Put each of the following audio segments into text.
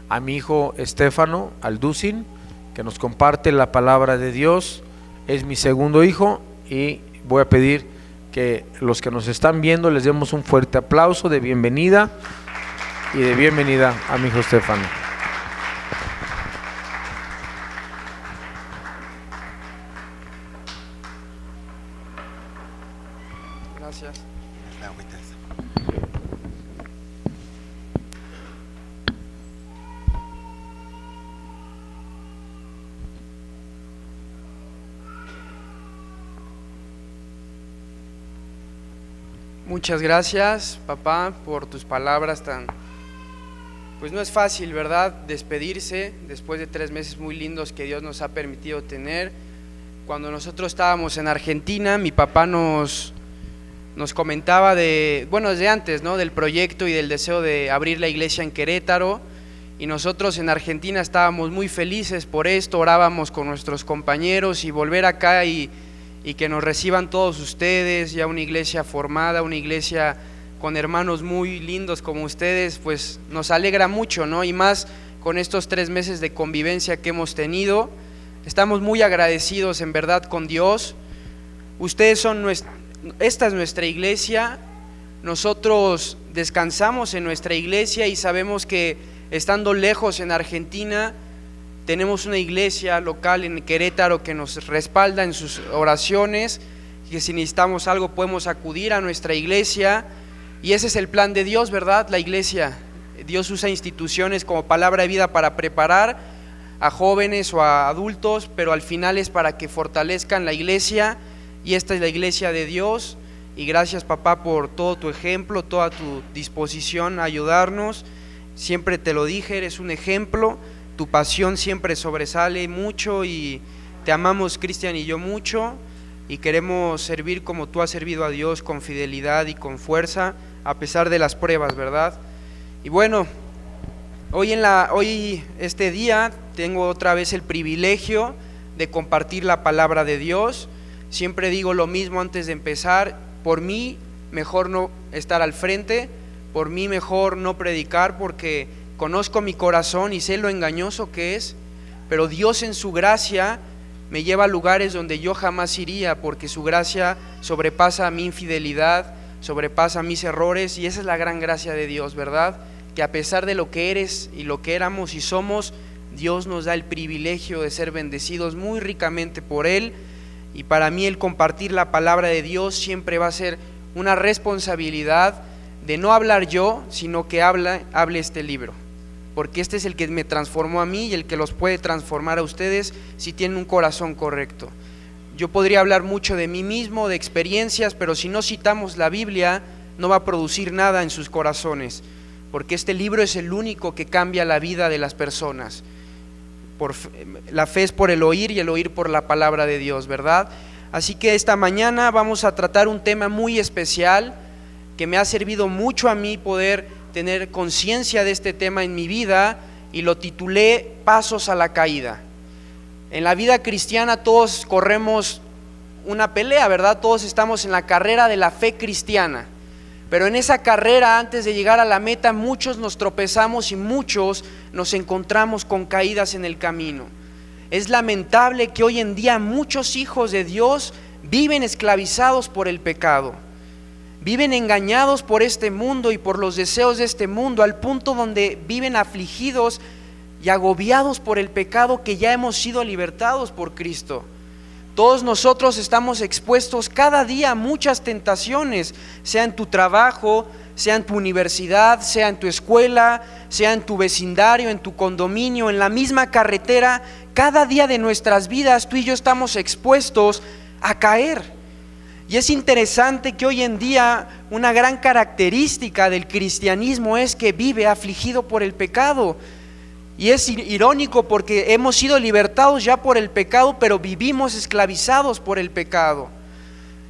a mi hijo Estefano Alducin, que nos comparte la palabra de Dios. Es mi segundo hijo y voy a pedir que los que nos están viendo les demos un fuerte aplauso de bienvenida y de bienvenida a mi hijo Estefano. Gracias. Muchas gracias, papá, por tus palabras tan... Pues no es fácil, ¿verdad?, despedirse después de 3 meses muy lindos que Dios nos ha permitido tener. Cuando nosotros estábamos en Argentina, mi papá nos comentaba desde antes, ¿no?, del proyecto y del deseo de abrir la iglesia en Querétaro, y nosotros en Argentina estábamos muy felices por esto, orábamos con nuestros compañeros y volver acá y que nos reciban todos ustedes, ya una iglesia formada, una iglesia con hermanos muy lindos como ustedes, pues nos alegra mucho, ¿no? Y más con estos 3 meses de convivencia que hemos tenido. Estamos muy agradecidos en verdad con Dios. Ustedes son esta es nuestra iglesia. Nosotros descansamos en nuestra iglesia y sabemos que estando lejos en Argentina, tenemos una iglesia local en Querétaro que nos respalda en sus oraciones, que si necesitamos algo podemos acudir a nuestra iglesia, y ese es el plan de Dios, ¿verdad? La iglesia, Dios usa instituciones como Palabra de Vida para preparar a jóvenes o a adultos, pero al final es para que fortalezcan la iglesia, y esta es la iglesia de Dios. Y gracias, papá, por todo tu ejemplo, toda tu disposición a ayudarnos. Siempre te lo dije, eres un ejemplo. Tu pasión siempre sobresale mucho y te amamos, Cristian y yo, mucho, y queremos servir como tú has servido a Dios, con fidelidad y con fuerza, a pesar de las pruebas, ¿verdad? Y bueno, hoy este día tengo otra vez el privilegio de compartir la palabra de Dios. Siempre digo lo mismo antes de empezar: por mí mejor no estar al frente, por mí mejor no predicar, porque conozco mi corazón y sé lo engañoso que es, pero Dios en su gracia me lleva a lugares donde yo jamás iría, porque su gracia sobrepasa mi infidelidad, sobrepasa mis errores, y esa es la gran gracia de Dios, ¿verdad? Que a pesar de lo que eres y lo que éramos y somos, Dios nos da el privilegio de ser bendecidos muy ricamente por Él. Y para mí el compartir la palabra de Dios siempre va a ser una responsabilidad de no hablar yo, sino que hable este libro, porque este es el que me transformó a mí y el que los puede transformar a ustedes si tienen un corazón correcto. Yo podría hablar mucho de mí mismo, de experiencias, pero si no citamos la Biblia, no va a producir nada en sus corazones, porque este libro es el único que cambia la vida de las personas. La fe es por el oír y el oír por la palabra de Dios, ¿verdad? Así que esta mañana vamos a tratar un tema muy especial que me ha servido mucho a mí poder tener conciencia de este tema en mi vida, y lo titulé Pasos a la caída. En la vida cristiana todos corremos una pelea, ¿verdad? Todos estamos en la carrera de la fe cristiana, pero en esa carrera, antes de llegar a la meta, muchos nos tropezamos y muchos nos encontramos con caídas en el camino. Es lamentable que hoy en día muchos hijos de Dios viven esclavizados por el pecado. Viven engañados por este mundo y por los deseos de este mundo, al punto donde viven afligidos y agobiados por el pecado, que ya hemos sido libertados por Cristo. Todos nosotros estamos expuestos cada día a muchas tentaciones, sea en tu trabajo, sea en tu universidad, sea en tu escuela, sea en tu vecindario, en tu condominio, en la misma carretera. Cada día de nuestras vidas tú y yo estamos expuestos a caer. Y es interesante que hoy en día una gran característica del cristianismo es que vive afligido por el pecado. Y es irónico porque hemos sido libertados ya por el pecado, pero vivimos esclavizados por el pecado.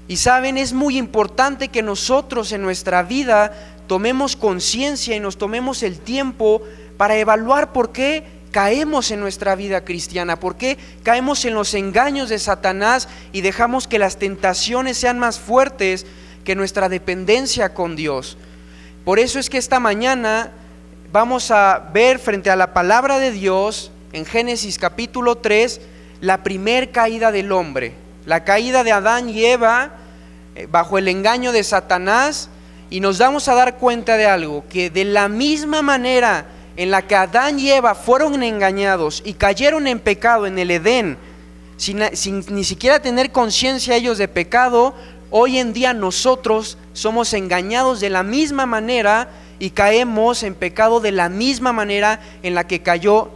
Y saben, es muy importante que nosotros en nuestra vida tomemos conciencia y nos tomemos el tiempo para evaluar por qué caemos en nuestra vida cristiana, por qué caemos en los engaños de Satanás y dejamos que las tentaciones sean más fuertes que nuestra dependencia con Dios. Por eso es que esta mañana vamos a ver frente a la palabra de Dios en Génesis capítulo 3 la primer caída del hombre, la caída de Adán y Eva bajo el engaño de Satanás, y nos vamos a dar cuenta de algo, que de la misma manera en la que Adán y Eva fueron engañados y cayeron en pecado en el Edén, sin ni siquiera tener conciencia ellos de pecado, hoy en día nosotros somos engañados de la misma manera y caemos en pecado de la misma manera en la que cayó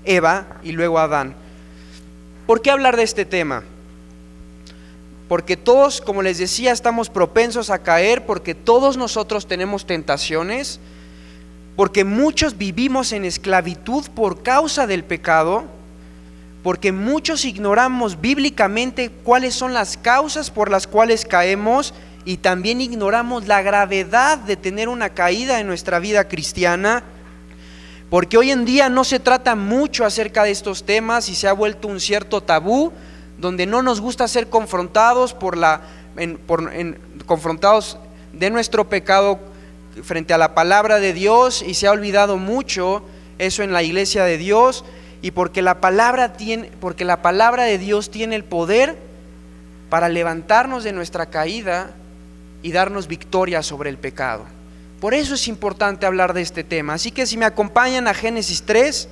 Eva y luego Adán. ¿Por qué hablar de este tema? Porque todos, como les decía, estamos propensos a caer, porque todos nosotros tenemos tentaciones, porque muchos vivimos en esclavitud por causa del pecado, porque muchos ignoramos bíblicamente cuáles son las causas por las cuales caemos, y también ignoramos la gravedad de tener una caída en nuestra vida cristiana, porque hoy en día no se trata mucho acerca de estos temas y se ha vuelto un cierto tabú, donde no nos gusta ser confrontados confrontados de nuestro pecado frente a la palabra de Dios, y se ha olvidado mucho eso en la iglesia de Dios, y porque la palabra de Dios tiene el poder para levantarnos de nuestra caída y darnos victoria sobre el pecado. Por eso es importante hablar de este tema. Así que si me acompañan a Génesis 3,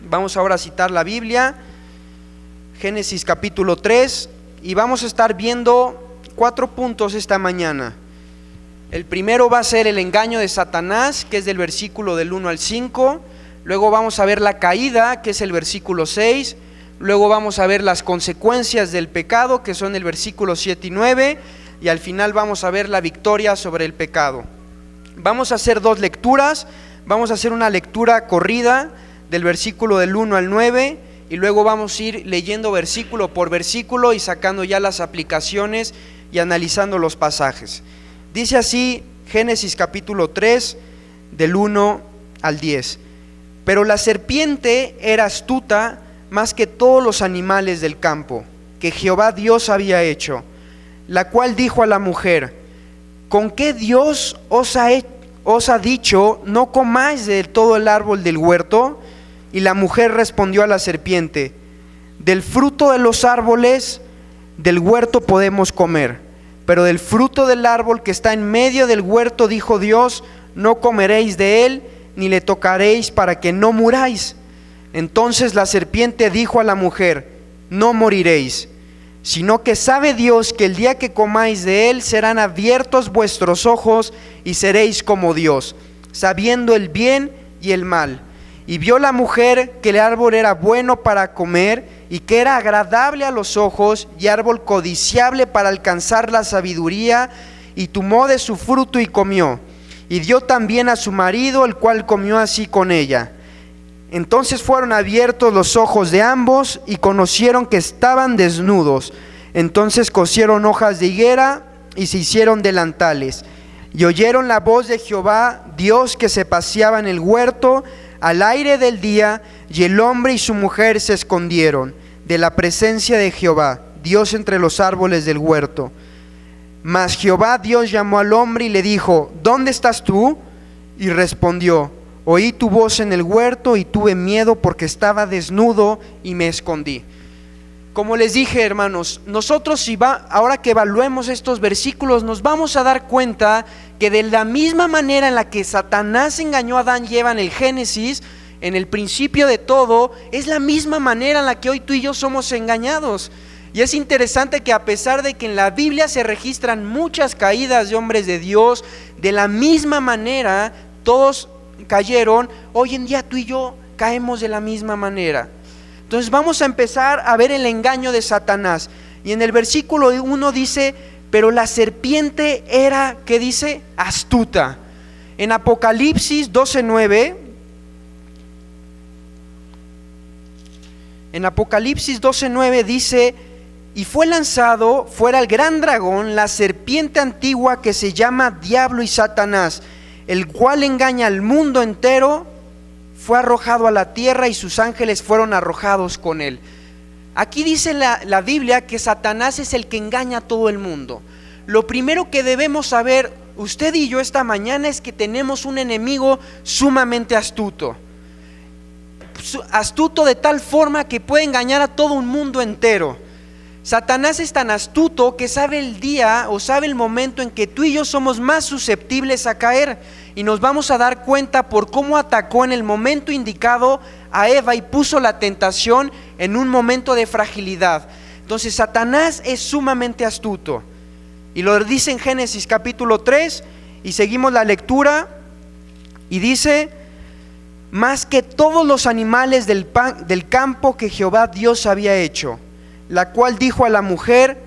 vamos ahora a citar la Biblia, Génesis capítulo 3, y vamos a estar viendo 4 puntos esta mañana. El primero va a ser el engaño de Satanás, que es del versículo del 1 al 5. Luego vamos a ver la caída, que es el versículo 6. Luego vamos a ver las consecuencias del pecado, que son el versículo 7 y 9. Y al final vamos a ver la victoria sobre el pecado. Vamos a hacer 2 lecturas. Vamos a hacer una lectura corrida del versículo del 1 al 9. Y luego vamos a ir leyendo versículo por versículo y sacando ya las aplicaciones y analizando los pasajes. Dice así Génesis capítulo 3, del 1 al 10. Pero la serpiente era astuta más que todos los animales del campo que Jehová Dios había hecho, la cual dijo a la mujer: ¿con qué Dios os ha dicho, no comáis de todo el árbol del huerto? Y la mujer respondió a la serpiente: del fruto de los árboles del huerto podemos comer, pero del fruto del árbol que está en medio del huerto, dijo Dios, no comeréis de él, ni le tocaréis, para que no muráis. Entonces la serpiente dijo a la mujer: no moriréis, sino que sabe Dios que el día que comáis de él serán abiertos vuestros ojos y seréis como Dios, sabiendo el bien y el mal. Y vio la mujer que el árbol era bueno para comer y que era agradable a los ojos y árbol codiciable para alcanzar la sabiduría, y tomó de su fruto y comió, y dio también a su marido, el cual comió así con ella. Entonces fueron abiertos los ojos de ambos y conocieron que estaban desnudos. Entonces cosieron hojas de higuera y se hicieron delantales. Y oyeron la voz de Jehová Dios que se paseaba en el huerto al aire del día, y el hombre y su mujer se escondieron de la presencia de Jehová Dios entre los árboles del huerto. Mas Jehová Dios llamó al hombre y le dijo: ¿dónde estás tú? Y respondió: oí tu voz en el huerto y tuve miedo porque estaba desnudo y me escondí. Como les dije, hermanos, nosotros ahora que evaluemos estos versículos nos vamos a dar cuenta que de la misma manera en la que Satanás engañó a Adán y Eva en el Génesis, en el principio de todo, es la misma manera en la que hoy tú y yo somos engañados. Y es interesante que a pesar de que en la Biblia se registran muchas caídas de hombres de Dios, de la misma manera todos cayeron, hoy en día tú y yo caemos de la misma manera. Entonces vamos a empezar a ver el engaño de Satanás. Y en el versículo 1 dice: pero la serpiente era, ¿qué dice? Astuta. En Apocalipsis 12:9, dice: y fue lanzado fuera el gran dragón, la serpiente antigua que se llama Diablo y Satanás, el cual engaña al mundo entero. Fue arrojado a la tierra y sus ángeles fueron arrojados con él. Aquí dice la Biblia que Satanás es el que engaña a todo el mundo. Lo primero que debemos saber usted y yo esta mañana es que tenemos un enemigo sumamente astuto. Astuto de tal forma que puede engañar a todo un mundo entero. Satanás es tan astuto que sabe el día o sabe el momento en que tú y yo somos más susceptibles a caer, y nos vamos a dar cuenta por cómo atacó en el momento indicado a Eva y puso la tentación en un momento de fragilidad. Entonces Satanás es sumamente astuto, y lo dice en Génesis capítulo 3, y seguimos la lectura y dice: más que todos los animales del campo que Jehová Dios había hecho, la cual dijo a la mujer: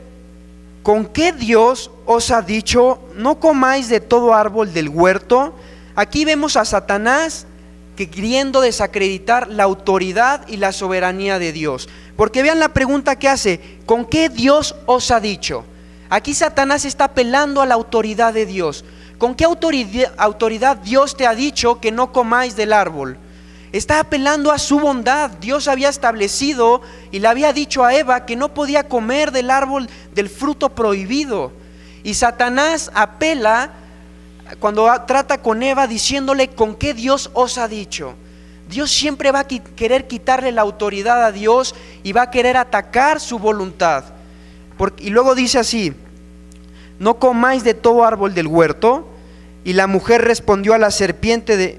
¿con qué Dios os ha dicho, no comáis de todo árbol del huerto? Aquí vemos a Satanás queriendo desacreditar la autoridad y la soberanía de Dios, porque vean la pregunta que hace: ¿con qué Dios os ha dicho? Aquí Satanás está apelando a la autoridad de Dios. ¿Con qué autoridad Dios te ha dicho que no comáis del árbol? Está apelando a su bondad. Dios había establecido y le había dicho a Eva que no podía comer del árbol del fruto prohibido. Y Satanás apela cuando trata con Eva diciéndole: ¿con qué Dios os ha dicho? Dios siempre va a querer quitarle la autoridad a Dios y va a querer atacar su voluntad. Y luego dice así: no comáis de todo árbol del huerto. Y la mujer respondió a la serpiente,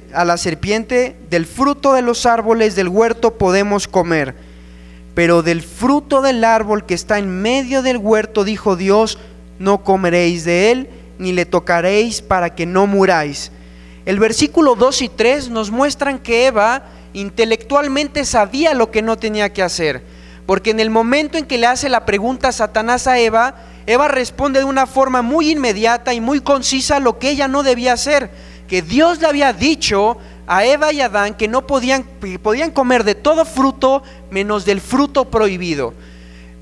del fruto de los árboles del huerto podemos comer, pero del fruto del árbol que está en medio del huerto, dijo Dios, no comeréis de él, ni le tocaréis, para que no muráis. El versículo 2 y 3 nos muestran que Eva intelectualmente sabía lo que no tenía que hacer, porque en el momento en que le hace la pregunta a Satanás a Eva, Eva responde de una forma muy inmediata y muy concisa lo que ella no debía hacer, que Dios le había dicho a Eva y a Adán que no podían comer de todo fruto menos del fruto prohibido.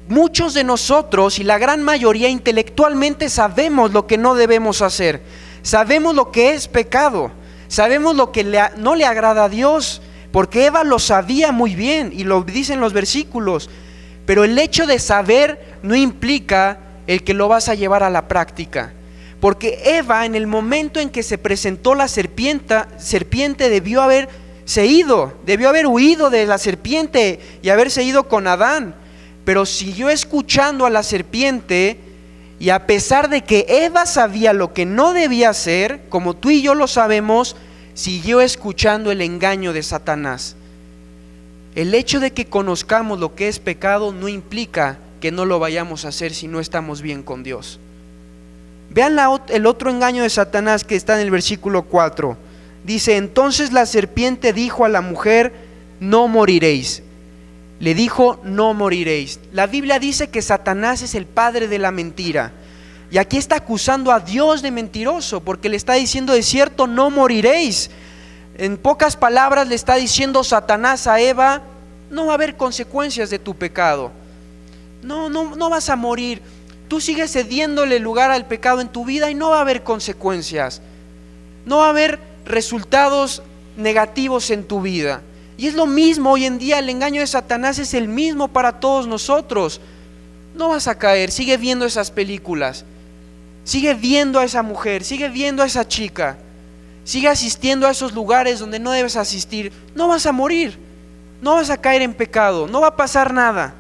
Muchos de nosotros, y la gran mayoría, intelectualmente sabemos lo que no debemos hacer, sabemos lo que es pecado, sabemos lo que no le agrada a Dios, porque Eva lo sabía muy bien y lo dicen los versículos. Pero el hecho de saber no implica el que lo vas a llevar a la práctica, porque Eva, en el momento en que se presentó la serpiente debió haber huido de la serpiente y haberse ido con Adán, pero siguió escuchando a la serpiente, y a pesar de que Eva sabía lo que no debía hacer, como tú y yo lo sabemos, siguió escuchando el engaño de Satanás. El hecho de que conozcamos lo que es pecado no implica que no lo vayamos a hacer si no estamos bien con Dios. Vean el otro engaño de Satanás que está en el versículo 4. Dice: entonces la serpiente dijo a la mujer: no moriréis. Le dijo: no moriréis. La Biblia dice que Satanás es el padre de la mentira, y aquí está acusando a Dios de mentiroso, porque le está diciendo: de cierto no moriréis. En pocas palabras le está diciendo Satanás a Eva: no va a haber consecuencias de tu pecado. No vas a morir. Tú sigues cediéndole lugar al pecado en tu vida y no va a haber consecuencias. No va a haber resultados negativos en tu vida. Y es lo mismo hoy en día. El engaño de Satanás es el mismo para todos nosotros. No vas a caer. Sigue viendo esas películas. Sigue viendo a esa mujer. Sigue viendo a esa chica. Sigue asistiendo a esos lugares donde no debes asistir. No vas a morir. No vas a caer en pecado. No va a pasar nada.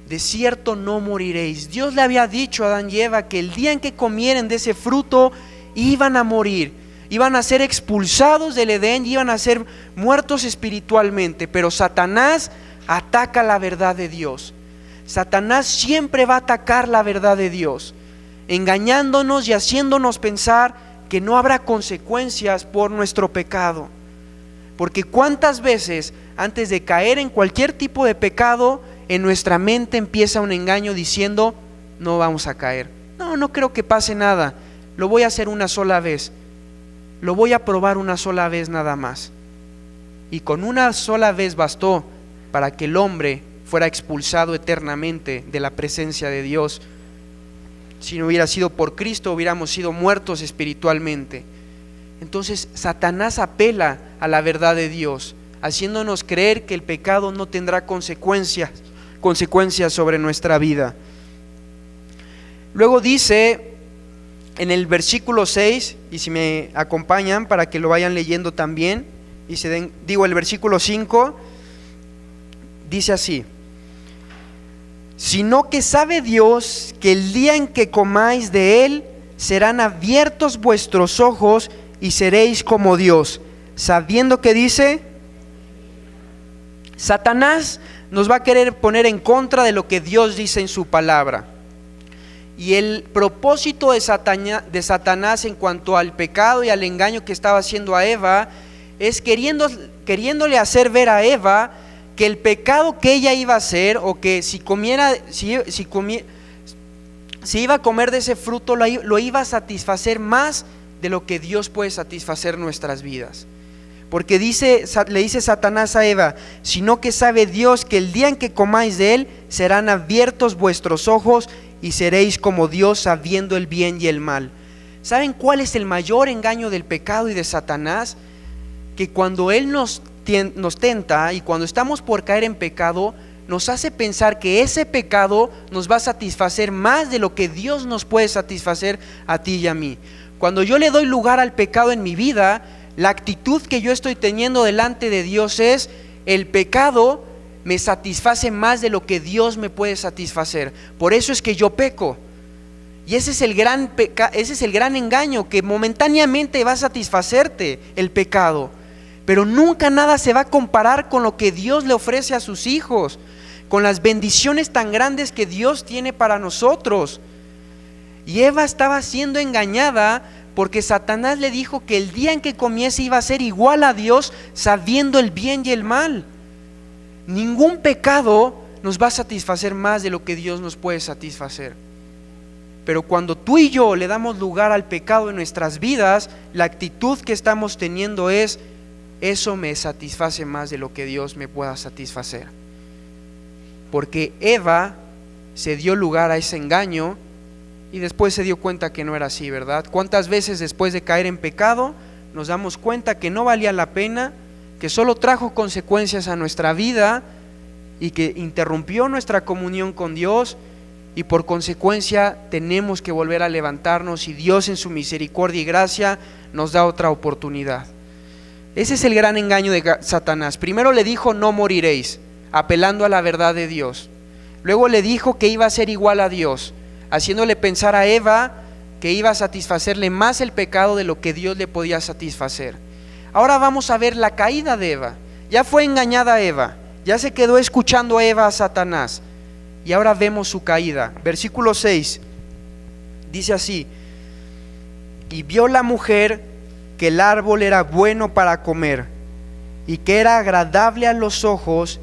De cierto no moriréis. Dios le había dicho a Adán y Eva que el día en que comieren de ese fruto iban a morir, iban a ser expulsados del Edén y iban a ser muertos espiritualmente. Pero Satanás ataca la verdad de Dios. Satanás siempre va a atacar la verdad de Dios, engañándonos y haciéndonos pensar que no habrá consecuencias por nuestro pecado. Porque cuántas veces antes de caer en cualquier tipo de pecado, en nuestra mente empieza un engaño diciendo: no vamos a caer, no creo que pase nada, lo voy a hacer una sola vez, lo voy a probar una sola vez nada más. Y con una sola vez bastó para que el hombre fuera expulsado eternamente de la presencia de Dios. Si no hubiera sido por Cristo, hubiéramos sido muertos espiritualmente. Entonces Satanás apela a la verdad de Dios, haciéndonos creer que el pecado no tendrá consecuencias sobre nuestra vida. Luego dice en el versículo 6, y si me acompañan para que lo vayan leyendo también, y el versículo 5, dice así: sino que sabe Dios que el día en que comáis de él, serán abiertos vuestros ojos y seréis como Dios, sabiendo que dice, Satanás nos va a querer poner en contra de lo que Dios dice en su palabra. Y el propósito de Satanás en cuanto al pecado y al engaño que estaba haciendo a Eva es queriéndole hacer ver a Eva que el pecado que ella iba a hacer, o que si iba a comer de ese fruto, lo iba a satisfacer más de lo que Dios puede satisfacer nuestras vidas. Porque le dice Satanás a Eva: sino que sabe Dios que el día en que comáis de él, serán abiertos vuestros ojos y seréis como Dios, sabiendo el bien y el mal. ¿Saben cuál es el mayor engaño del pecado y de Satanás? Que cuando él nos tenta y cuando estamos por caer en pecado, nos hace pensar que ese pecado nos va a satisfacer más de lo que Dios nos puede satisfacer a ti y a mí. Cuando yo le doy lugar al pecado en mi vida, la actitud que yo estoy teniendo delante de Dios es: el pecado me satisface más de lo que Dios me puede satisfacer. Por eso es que yo peco. Y ese es el gran engaño, que momentáneamente va a satisfacerte el pecado, pero nunca nada se va a comparar con lo que Dios le ofrece a sus hijos, con las bendiciones tan grandes que Dios tiene para nosotros. Y Eva estaba siendo engañada porque Satanás le dijo que el día en que comiese iba a ser igual a Dios, sabiendo el bien y el mal. Ningún pecado nos va a satisfacer más de lo que Dios nos puede satisfacer. Pero cuando tú y yo le damos lugar al pecado en nuestras vidas, la actitud que estamos teniendo es: eso me satisface más de lo que Dios me pueda satisfacer. Porque Eva se dio lugar a ese engaño y después se dio cuenta que no era así, ¿verdad? ¿Cuántas veces después de caer en pecado nos damos cuenta que no valía la pena, que solo trajo consecuencias a nuestra vida y que interrumpió nuestra comunión con Dios, y por consecuencia tenemos que volver a levantarnos, y Dios en su misericordia y gracia nos da otra oportunidad? Ese es el gran engaño de Satanás. Primero le dijo: no moriréis, apelando a la verdad de Dios. Luego le dijo que iba a ser igual a Dios, haciéndole pensar a Eva que iba a satisfacerle más el pecado de lo que Dios le podía satisfacer. Ahora vamos a ver la caída de Eva. Ya fue engañada Eva, ya se quedó escuchando a Eva a Satanás, y ahora vemos su caída. Versículo 6 dice así: y vio la mujer que el árbol era bueno para comer, y que era agradable a los ojos,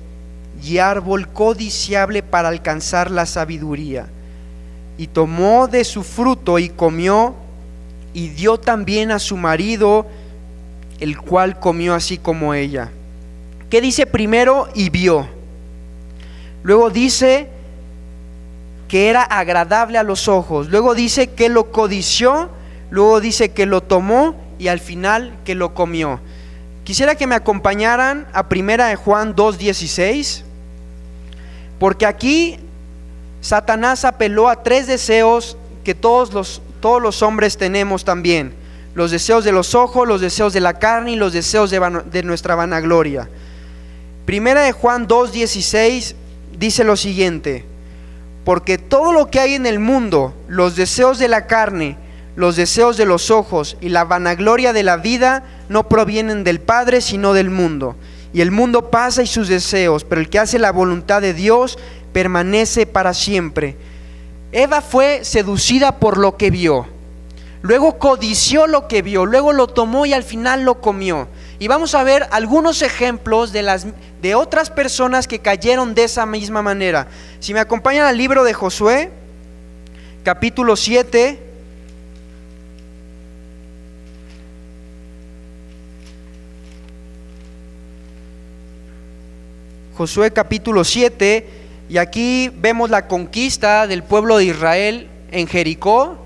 y árbol codiciable para alcanzar la sabiduría, y tomó de su fruto y comió, y dio también a su marido, el cual comió así como ella. ¿Qué dice primero? Y vio. Luego dice que era agradable a los ojos. Luego dice que lo codició. Luego dice que lo tomó, y al final que lo comió. Quisiera que me acompañaran a 1 Juan 2:16, porque aquí Satanás apeló a 3 deseos que todos los hombres tenemos también: los deseos de los ojos, los deseos de la carne y los deseos de nuestra vanagloria. 1 Juan 2:16 dice lo siguiente: porque todo lo que hay en el mundo, los deseos de la carne, los deseos de los ojos y la vanagloria de la vida, no provienen del Padre, sino del mundo. Y el mundo pasa y sus deseos, pero el que hace la voluntad de Dios permanece para siempre. Eva fue seducida por lo que vio, luego codició lo que vio, luego lo tomó y al final lo comió. Y vamos a ver algunos ejemplos de otras personas que cayeron de esa misma manera. Si me acompañan al libro de Josué, capítulo 7. Josué capítulo 7, y aquí vemos la conquista del pueblo de Israel en Jericó.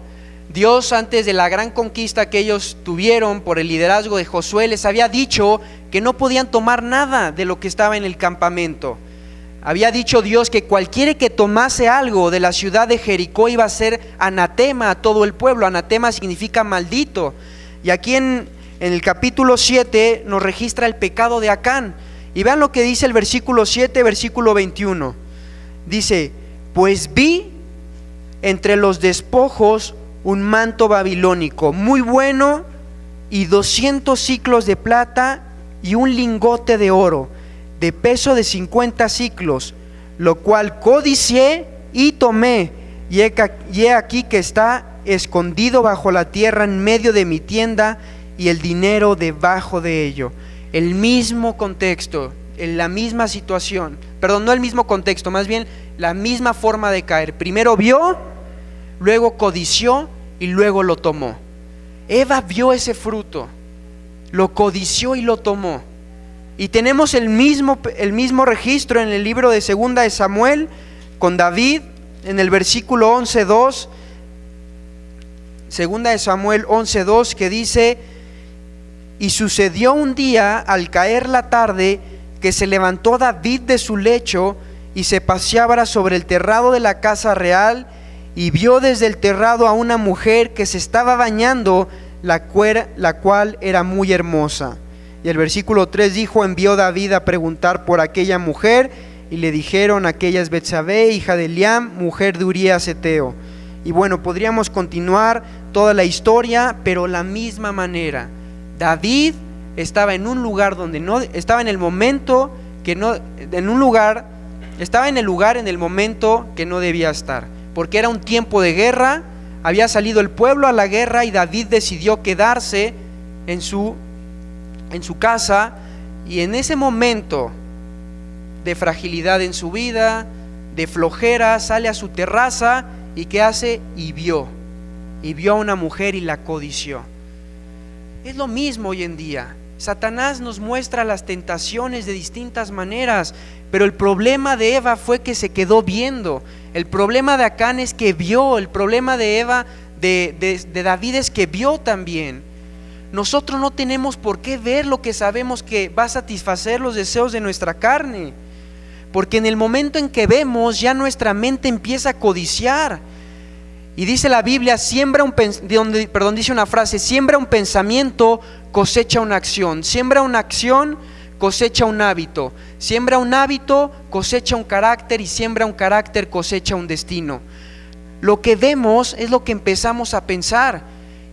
Dios, antes de la gran conquista que ellos tuvieron por el liderazgo de Josué, les había dicho que no podían tomar nada de lo que estaba en el campamento. Había dicho Dios que cualquiera que tomase algo de la ciudad de Jericó iba a ser anatema a todo el pueblo. Anatema significa maldito. Y aquí en el capítulo 7 nos registra el pecado de Acán. Y vean lo que dice el versículo 7, versículo 21. Dice: pues vi entre los despojos un manto babilónico muy bueno, y 200 siclos de plata, y un lingote de oro de peso de 50 siclos, lo cual codicié y tomé, y he aquí que está escondido bajo la tierra en medio de mi tienda, y el dinero debajo de ello. El mismo contexto, en la misma situación, perdón, no el mismo contexto, más bien la misma forma de caer. Primero vio, luego codició y luego lo tomó. Eva vio ese fruto, lo codició y lo tomó. Y tenemos el mismo registro en el libro de Segunda de Samuel con David, en el versículo 11:2. Segunda de Samuel 11:2, que dice: y sucedió un día al caer la tarde, que se levantó David de su lecho y se paseaba sobre el terrado de la casa real, y vio desde el terrado a una mujer que se estaba bañando, la cual era muy hermosa. Y el versículo 3 dijo: envió David a preguntar por aquella mujer, y le dijeron: aquella es Betsabé, hija de Eliam, mujer de Urías Eteo. Y bueno, podríamos continuar toda la historia, pero la misma manera. David estaba en un lugar donde no, estaba en el momento que no, en un lugar, estaba en el lugar en el momento que no debía estar, porque era un tiempo de guerra, había salido el pueblo a la guerra, y David decidió quedarse en su casa, y en ese momento de fragilidad en su vida, de flojera, sale a su terraza, y ¿qué hace? Y vio a una mujer y la codició. Es lo mismo hoy en día. Satanás nos muestra las tentaciones de distintas maneras, pero el problema de Eva fue que se quedó viendo. El problema de Acán es que vio. El problema de Eva, de David, es que vio también. Nosotros no tenemos por qué ver lo que sabemos que va a satisfacer los deseos de nuestra carne, porque en el momento en que vemos, ya nuestra mente empieza a codiciar. Y dice la Biblia, dice una frase: siembra un pensamiento, cosecha una acción. Siembra una acción, cosecha un hábito. Siembra un hábito, cosecha un carácter, y siembra un carácter, cosecha un destino. Lo que vemos es lo que empezamos a pensar,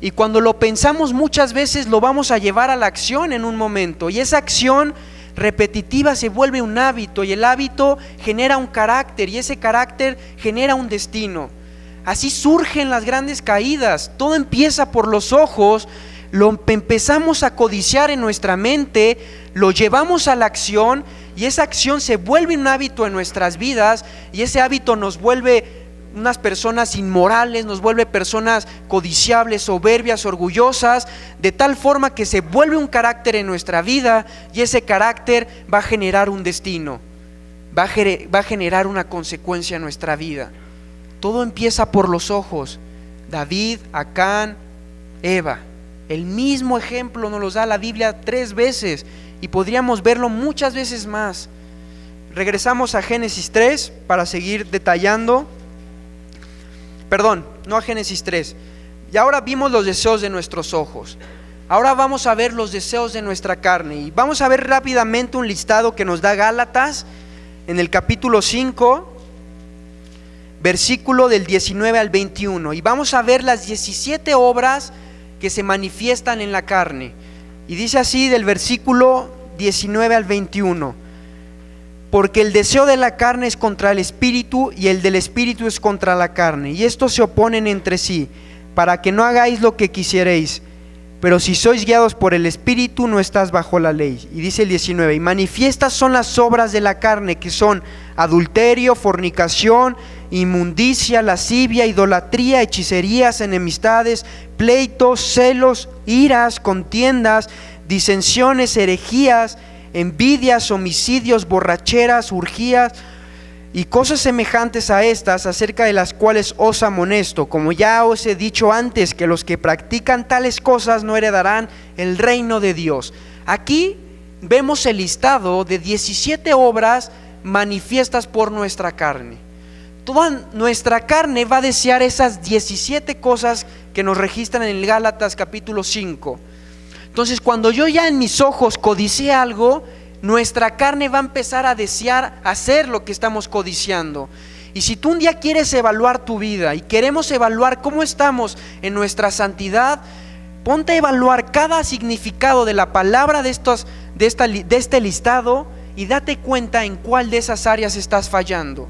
y cuando lo pensamos muchas veces lo vamos a llevar a la acción en un momento, y esa acción repetitiva se vuelve un hábito, y el hábito genera un carácter, y ese carácter genera un destino. Así surgen las grandes caídas. Todo empieza por los ojos. Lo empezamos a codiciar en nuestra mente, lo llevamos a la acción, y esa acción se vuelve un hábito en nuestras vidas, y ese hábito nos vuelve unas personas inmorales, nos vuelve personas codiciables, soberbias, orgullosas, de tal forma que se vuelve un carácter en nuestra vida, y ese carácter va a generar un destino, va a generar una consecuencia en nuestra vida. Todo empieza por los ojos. David, Acán, Eva. El mismo ejemplo nos lo da la Biblia 3 veces, y podríamos verlo muchas veces más. Regresamos a Génesis 3 para seguir detallando. Perdón, no a Génesis 3. Y ahora vimos los deseos de nuestros ojos. Ahora vamos a ver los deseos de nuestra carne, y vamos a ver rápidamente un listado que nos da Gálatas en el capítulo 5, versículo del 19 al 21, y vamos a ver las 17 obras que se manifiestan en la carne. Y dice así del versículo 19 al 21: porque el deseo de la carne es contra el espíritu, y el del espíritu es contra la carne, y estos se oponen entre sí, para que no hagáis lo que quisierais. Pero si sois guiados por el espíritu, no estás bajo la ley. Y dice el 19: y manifiestas son las obras de la carne, que son adulterio, fornicación, inmundicia, lascivia, idolatría, hechicerías, enemistades, pleitos, celos, iras, contiendas, disensiones, herejías, envidias, homicidios, borracheras, orgías y cosas semejantes a estas, acerca de las cuales os amonesto, como ya os he dicho antes, que los que practican tales cosas no heredarán el reino de Dios. Aquí vemos el listado de 17 obras manifiestas por nuestra carne. Toda nuestra carne va a desear esas 17 cosas que nos registran en el Gálatas capítulo 5. Entonces, cuando yo ya en mis ojos codicié algo, nuestra carne va a empezar a desear hacer lo que estamos codiciando. Y si tú un día quieres evaluar tu vida y queremos evaluar cómo estamos en nuestra santidad, ponte a evaluar cada significado de la palabra de este listado y date cuenta en cuál de esas áreas estás fallando.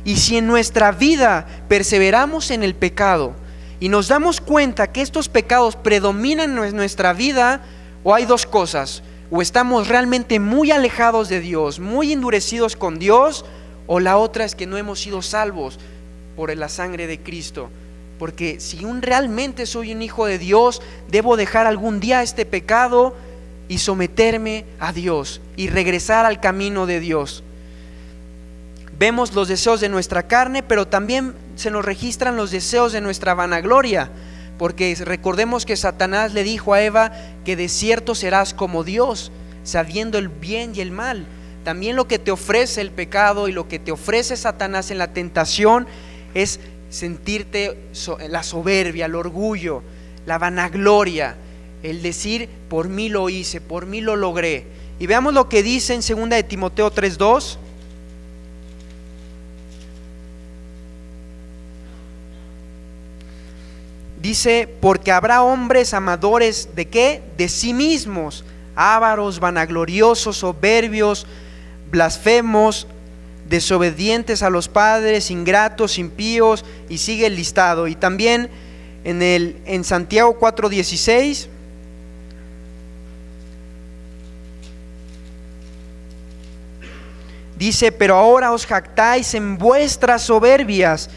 Y si en nuestra vida perseveramos en el pecado y nos damos cuenta que estos pecados predominan en nuestra vida, o hay dos cosas: o estamos realmente muy alejados de Dios, muy endurecidos con Dios, o la otra es que no hemos sido salvos por la sangre de Cristo. Porque si realmente soy un hijo de Dios, debo dejar algún día este pecado y someterme a Dios y regresar al camino de Dios. Vemos los deseos de nuestra carne, pero también se nos registran los deseos de nuestra vanagloria, porque recordemos que Satanás le dijo a Eva que de cierto serás como Dios, sabiendo el bien y el mal. También lo que te ofrece el pecado y lo que te ofrece Satanás en la tentación es sentirte la soberbia, el orgullo, la vanagloria, el decir por mí lo hice, por mí lo logré. Y veamos lo que dice en 2 de Timoteo 3:2. Dice: porque habrá hombres amadores ¿de qué? De sí mismos, ávaros, vanagloriosos, soberbios, blasfemos, desobedientes a los padres, ingratos, impíos, y sigue el listado. Y también en Santiago 4:16 dice: pero ahora os jactáis en vuestras soberbias.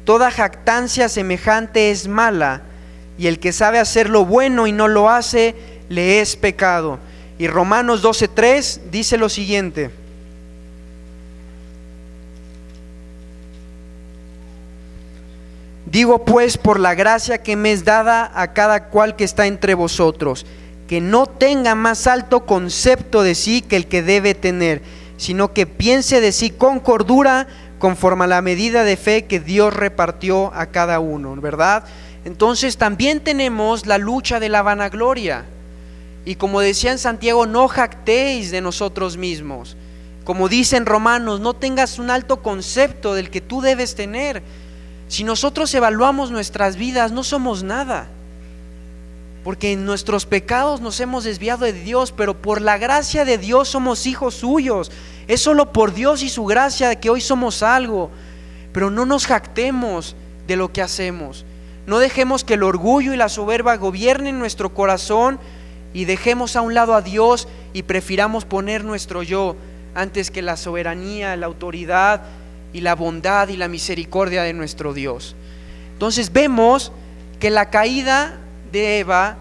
Toda jactancia semejante es mala, y el que sabe hacer lo bueno y no lo hace, le es pecado. Y Romanos 12:3 dice lo siguiente: digo pues por la gracia que me es dada a cada cual que está entre vosotros, que no tenga más alto concepto de sí que el que debe tener, sino que piense de sí con cordura, conforme a la medida de fe que Dios repartió a cada uno, ¿verdad? Entonces también tenemos la lucha de la vanagloria. Y como decía en Santiago, no jactéis de nosotros mismos. Como dice en Romanos, no tengas un alto concepto del que tú debes tener. Si nosotros evaluamos nuestras vidas, no somos nada, porque en nuestros pecados nos hemos desviado de Dios, pero por la gracia de Dios somos hijos suyos. Es solo por Dios y su gracia que hoy somos algo. Pero no nos jactemos de lo que hacemos. No dejemos que el orgullo y la soberbia gobiernen nuestro corazón y dejemos a un lado a Dios y prefiramos poner nuestro yo antes que la soberanía, la autoridad y la bondad y la misericordia de nuestro Dios. Entonces vemos que la caída de Eva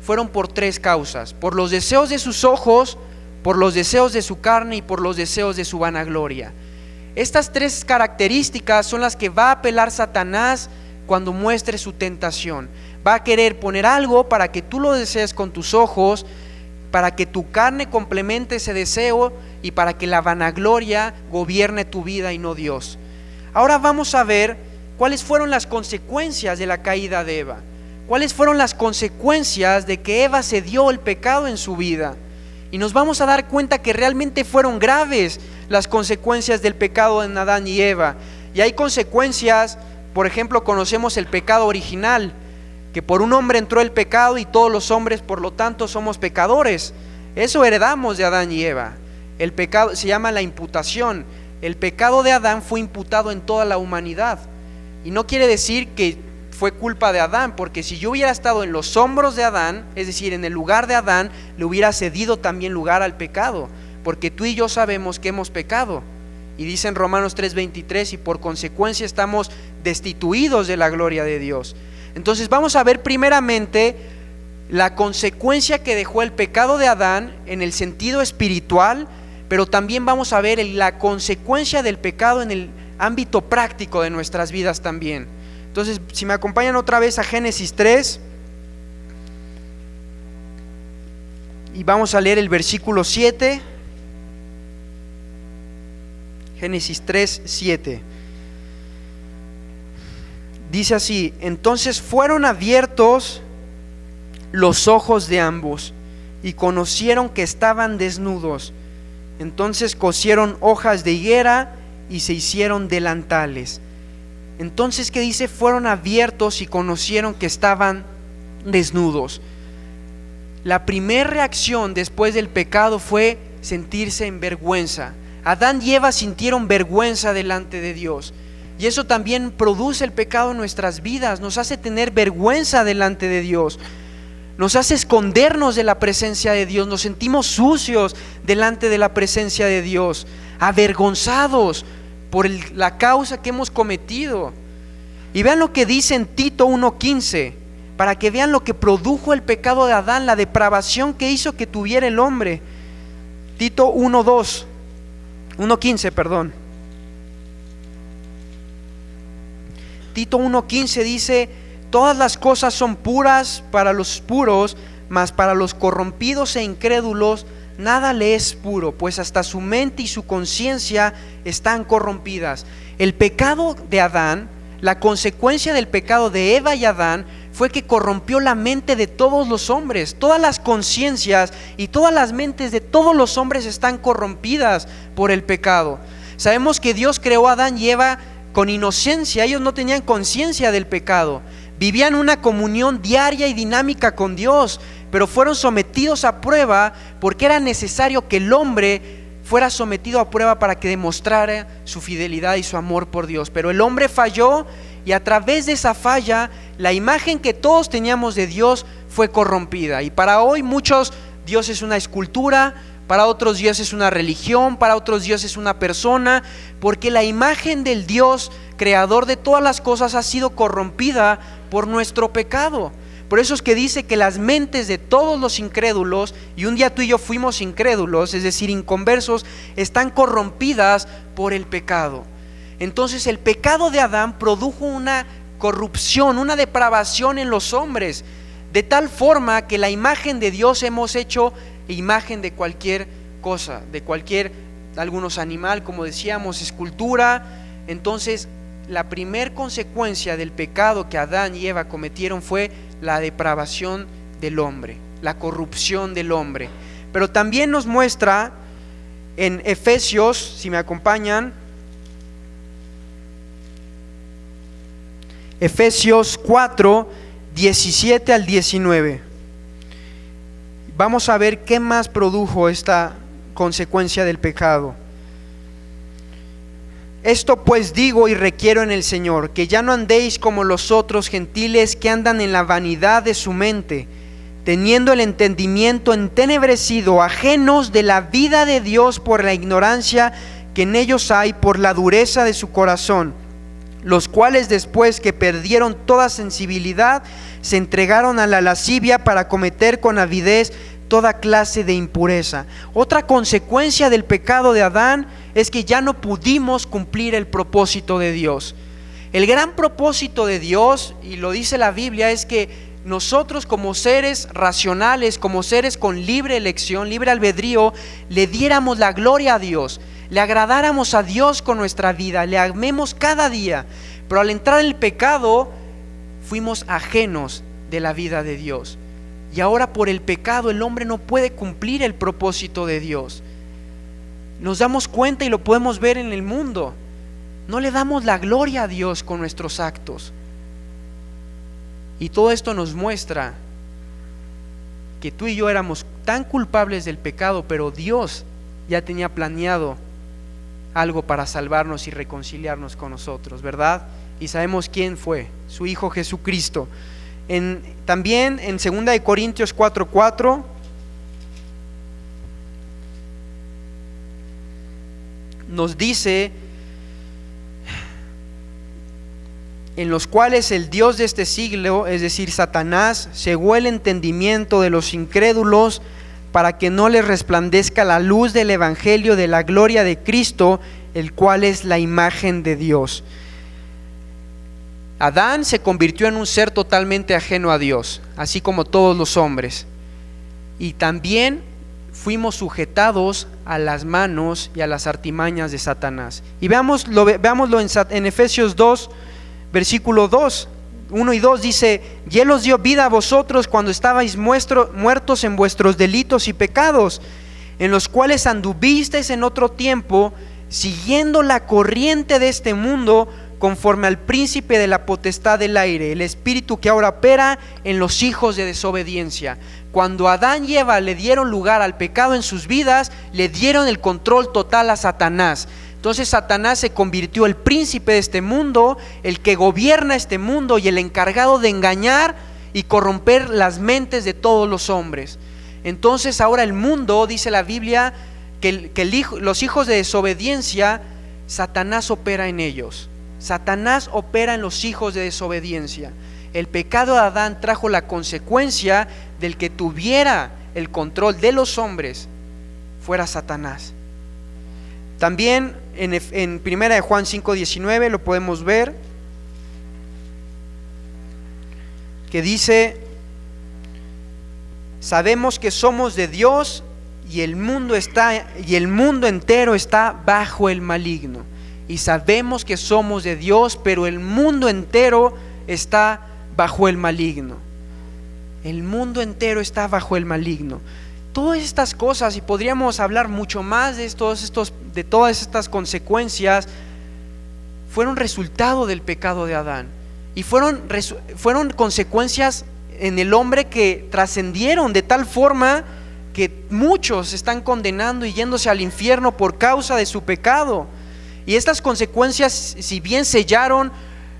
fueron por tres causas: por los deseos de sus ojos, por los deseos de su carne y por los deseos de su vanagloria. Estas tres características son las que va a apelar Satanás cuando muestre su tentación. Va a querer poner algo para que tú lo desees con tus ojos, para que tu carne complemente ese deseo y para que la vanagloria gobierne tu vida y no Dios. Ahora vamos a ver cuáles fueron las consecuencias de la caída de Eva. ¿Cuáles fueron las consecuencias de que Eva cedió el pecado en su vida? Y nos vamos a dar cuenta que realmente fueron graves las consecuencias del pecado en Adán y Eva. Y hay consecuencias, por ejemplo, conocemos el pecado original, que por un hombre entró el pecado y todos los hombres por lo tanto somos pecadores. Eso heredamos de Adán y Eva. El pecado se llama la imputación. El pecado de Adán fue imputado en toda la humanidad. Y no quiere decir que fue culpa de Adán, porque si yo hubiera estado en los hombros de Adán, es decir, en el lugar de Adán, le hubiera cedido también lugar al pecado, porque tú y yo sabemos que hemos pecado. Y dice en Romanos 3:23, y por consecuencia estamos destituidos de la gloria de Dios. Entonces vamos a ver primeramente la consecuencia que dejó el pecado de Adán en el sentido espiritual, pero también vamos a ver la consecuencia del pecado en el ámbito práctico de nuestras vidas también. Entonces, si me acompañan otra vez a Génesis 3 y vamos a leer el versículo 7. Génesis 3:7. Dice así: entonces fueron abiertos los ojos de ambos y conocieron que estaban desnudos. Entonces cosieron hojas de higuera y se hicieron delantales. Entonces, ¿qué dice? Fueron abiertos y conocieron que estaban desnudos. La primera reacción después del pecado fue sentirse en vergüenza. Adán y Eva sintieron vergüenza delante de Dios. Y eso también produce el pecado en nuestras vidas. Nos hace tener vergüenza delante de Dios. Nos hace escondernos de la presencia de Dios. Nos sentimos sucios delante de la presencia de Dios, avergonzados por la causa que hemos cometido. Y vean lo que dice en Tito 1:15, para que vean lo que produjo el pecado de Adán, la depravación que hizo que tuviera el hombre. Tito 1:15, perdón. Tito 1:15 dice: todas las cosas son puras para los puros, mas para los corrompidos e incrédulos nada le es puro, pues hasta su mente y su conciencia están corrompidas. El pecado de Adán, la consecuencia del pecado de Eva y Adán, fue que corrompió la mente de todos los hombres. Todas las conciencias y todas las mentes de todos los hombres están corrompidas por el pecado. Sabemos que Dios creó a Adán y Eva con inocencia. Ellos no tenían conciencia del pecado. Vivían una comunión diaria y dinámica con Dios, pero fueron sometidos a prueba porque era necesario que el hombre fuera sometido a prueba para que demostrara su fidelidad y su amor por Dios. Pero el hombre falló, y a través de esa falla, la imagen que todos teníamos de Dios fue corrompida. Y para hoy muchos, Dios es una escultura, para otros Dios es una religión, para otros Dios es una persona, porque la imagen del Dios creador de todas las cosas ha sido corrompida por nuestro pecado. Por eso es que dice que las mentes de todos los incrédulos, y un día tú y yo fuimos incrédulos, es decir, inconversos, están corrompidas por el pecado. Entonces el pecado de Adán produjo una corrupción, una depravación en los hombres, de tal forma que la imagen de Dios hemos hecho imagen de cualquier cosa, algunos animal, como decíamos, escultura. Entonces la primer consecuencia del pecado que Adán y Eva cometieron fue la depravación del hombre, la corrupción del hombre. Pero también nos muestra en Efesios, si me acompañan, Efesios 4, 17 al 19. Vamos a ver qué más produjo esta consecuencia del pecado. Esto pues digo y requiero en el Señor, que ya no andéis como los otros gentiles que andan en la vanidad de su mente, teniendo el entendimiento entenebrecido, ajenos de la vida de Dios por la ignorancia que en ellos hay, por la dureza de su corazón, los cuales después que perdieron toda sensibilidad, se entregaron a la lascivia para cometer con avidez toda clase de impureza. Otra consecuencia del pecado de Adán es que ya no pudimos cumplir el propósito de Dios. El gran propósito de Dios, y lo dice la Biblia, es que nosotros como seres racionales, como seres con libre elección, libre albedrío, le diéramos la gloria a Dios, le agradáramos a Dios con nuestra vida, le amemos cada día. Pero al entrar en el pecado, fuimos ajenos de la vida de Dios. Y ahora por el pecado el hombre no puede cumplir el propósito de Dios. Nos damos cuenta y lo podemos ver en el mundo. No le damos la gloria a Dios con nuestros actos. Y todo esto nos muestra que tú y yo éramos tan culpables del pecado, pero Dios ya tenía planeado algo para salvarnos y reconciliarnos con nosotros, ¿verdad? Y sabemos quién fue, su Hijo Jesucristo. También en 2 Corintios 4:4 nos dice: en los cuales el Dios de este siglo, es decir, Satanás, cegó el entendimiento de los incrédulos para que no les resplandezca la luz del evangelio de la gloria de Cristo, el cual es la imagen de Dios. Adán se convirtió en un ser totalmente ajeno a Dios, así como todos los hombres, y también fuimos sujetados a las manos y a las artimañas de Satanás. Y veámoslo en Efesios 2, versículo 2, 1 y 2 dice: y Él os dio vida a vosotros cuando estabais muertos en vuestros delitos y pecados, en los cuales anduvisteis en otro tiempo, siguiendo la corriente de este mundo, conforme al príncipe de la potestad del aire, el espíritu que ahora opera en los hijos de desobediencia. Cuando Adán y Eva le dieron lugar al pecado en sus vidas, le dieron el control total a Satanás. Entonces Satanás se convirtió el príncipe de este mundo, el que gobierna este mundo y el encargado de engañar y corromper las mentes de todos los hombres. Entonces ahora el mundo, dice la Biblia, que los hijos de desobediencia, Satanás opera en ellos. Satanás opera en los hijos de desobediencia. El pecado de Adán trajo la consecuencia del que tuviera el control de los hombres fuera Satanás. También en 1 Juan 5:19 lo podemos ver, que dice: sabemos que somos de Dios y el mundo entero está bajo el maligno. Y sabemos que somos de Dios, pero el mundo entero está bajo el maligno. El mundo entero está bajo el maligno. Todas estas cosas, y podríamos hablar mucho más de todas estas consecuencias, fueron resultado del pecado de Adán. Y fueron consecuencias en el hombre que trascendieron de tal forma que muchos están condenando y yéndose al infierno por causa de su pecado. Y estas consecuencias, si bien sellaron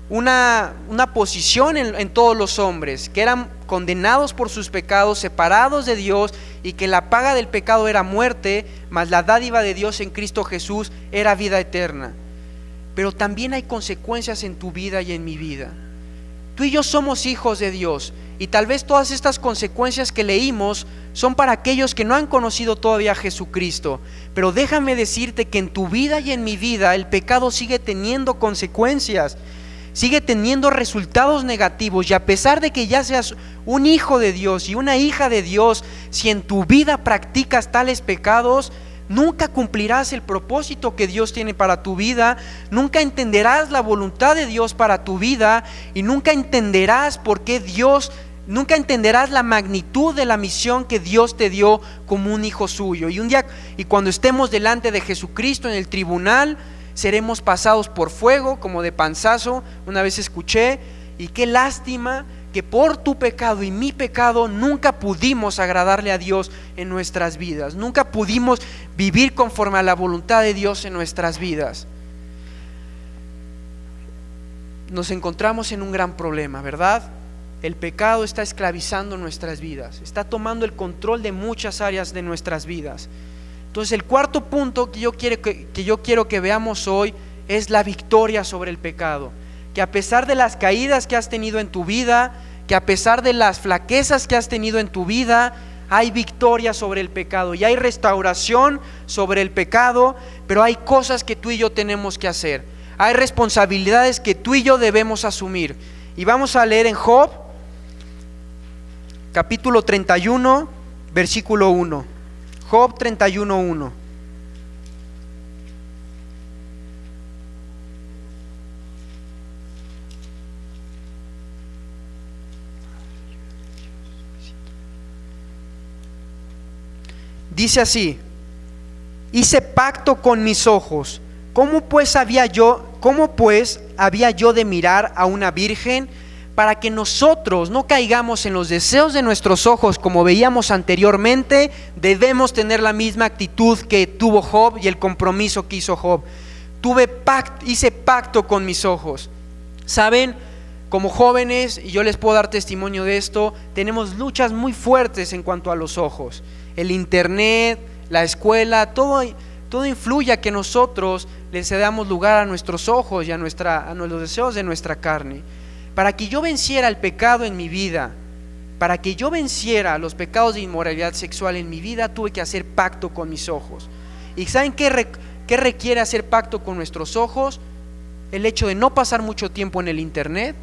una posición en todos los hombres, que eran condenados por sus pecados, separados de Dios, y que la paga del pecado era muerte, mas la dádiva de Dios en Cristo Jesús era vida eterna. Pero también hay consecuencias en tu vida y en mi vida. Tú y yo somos hijos de Dios, y tal vez todas estas consecuencias que leímos son para aquellos que no han conocido todavía a Jesucristo. Pero déjame decirte que en tu vida y en mi vida el pecado sigue teniendo consecuencias, sigue teniendo resultados negativos. Y a pesar de que ya seas un hijo de Dios y una hija de Dios, si en tu vida practicas tales pecados, nunca cumplirás el propósito que Dios tiene para tu vida, nunca entenderás la voluntad de Dios para tu vida, y nunca entenderás nunca entenderás la magnitud de la misión que Dios te dio como un hijo suyo. Y cuando estemos delante de Jesucristo en el tribunal, seremos pasados por fuego como de panzazo. Una vez escuché, y qué lástima que por tu pecado y mi pecado nunca pudimos agradarle a Dios en nuestras vidas, nunca pudimos vivir conforme a la voluntad de Dios en nuestras vidas. Nos encontramos en un gran problema, ¿verdad? El pecado está esclavizando nuestras vidas, está tomando el control de muchas áreas de nuestras vidas. Entonces el cuarto punto que yo quiero que veamos hoy es la victoria sobre el pecado. Que a pesar de las caídas que has tenido en tu vida, que a pesar de las flaquezas que has tenido en tu vida, hay victoria sobre el pecado y hay restauración sobre el pecado. Pero hay cosas que tú y yo tenemos que hacer, hay responsabilidades que tú y yo debemos asumir. Y vamos a leer en Job capítulo 31 versículo 1. Job 31:1. Dice así: hice pacto con mis ojos, ¿cómo pues había yo de mirar a una virgen? Para que nosotros no caigamos en los deseos de nuestros ojos como veíamos anteriormente, debemos tener la misma actitud que tuvo Job y el compromiso que hizo Job. Hice pacto con mis ojos. Saben, como jóvenes, y yo les puedo dar testimonio de esto, tenemos luchas muy fuertes en cuanto a los ojos. El internet, la escuela, todo influye a que nosotros le cedamos lugar a nuestros ojos y a los deseos de nuestra carne. Para que yo venciera el pecado en mi vida, para que yo venciera los pecados de inmoralidad sexual en mi vida, tuve que hacer pacto con mis ojos. ¿Y saben qué requiere hacer pacto con nuestros ojos? El hecho de no pasar mucho tiempo en el internet,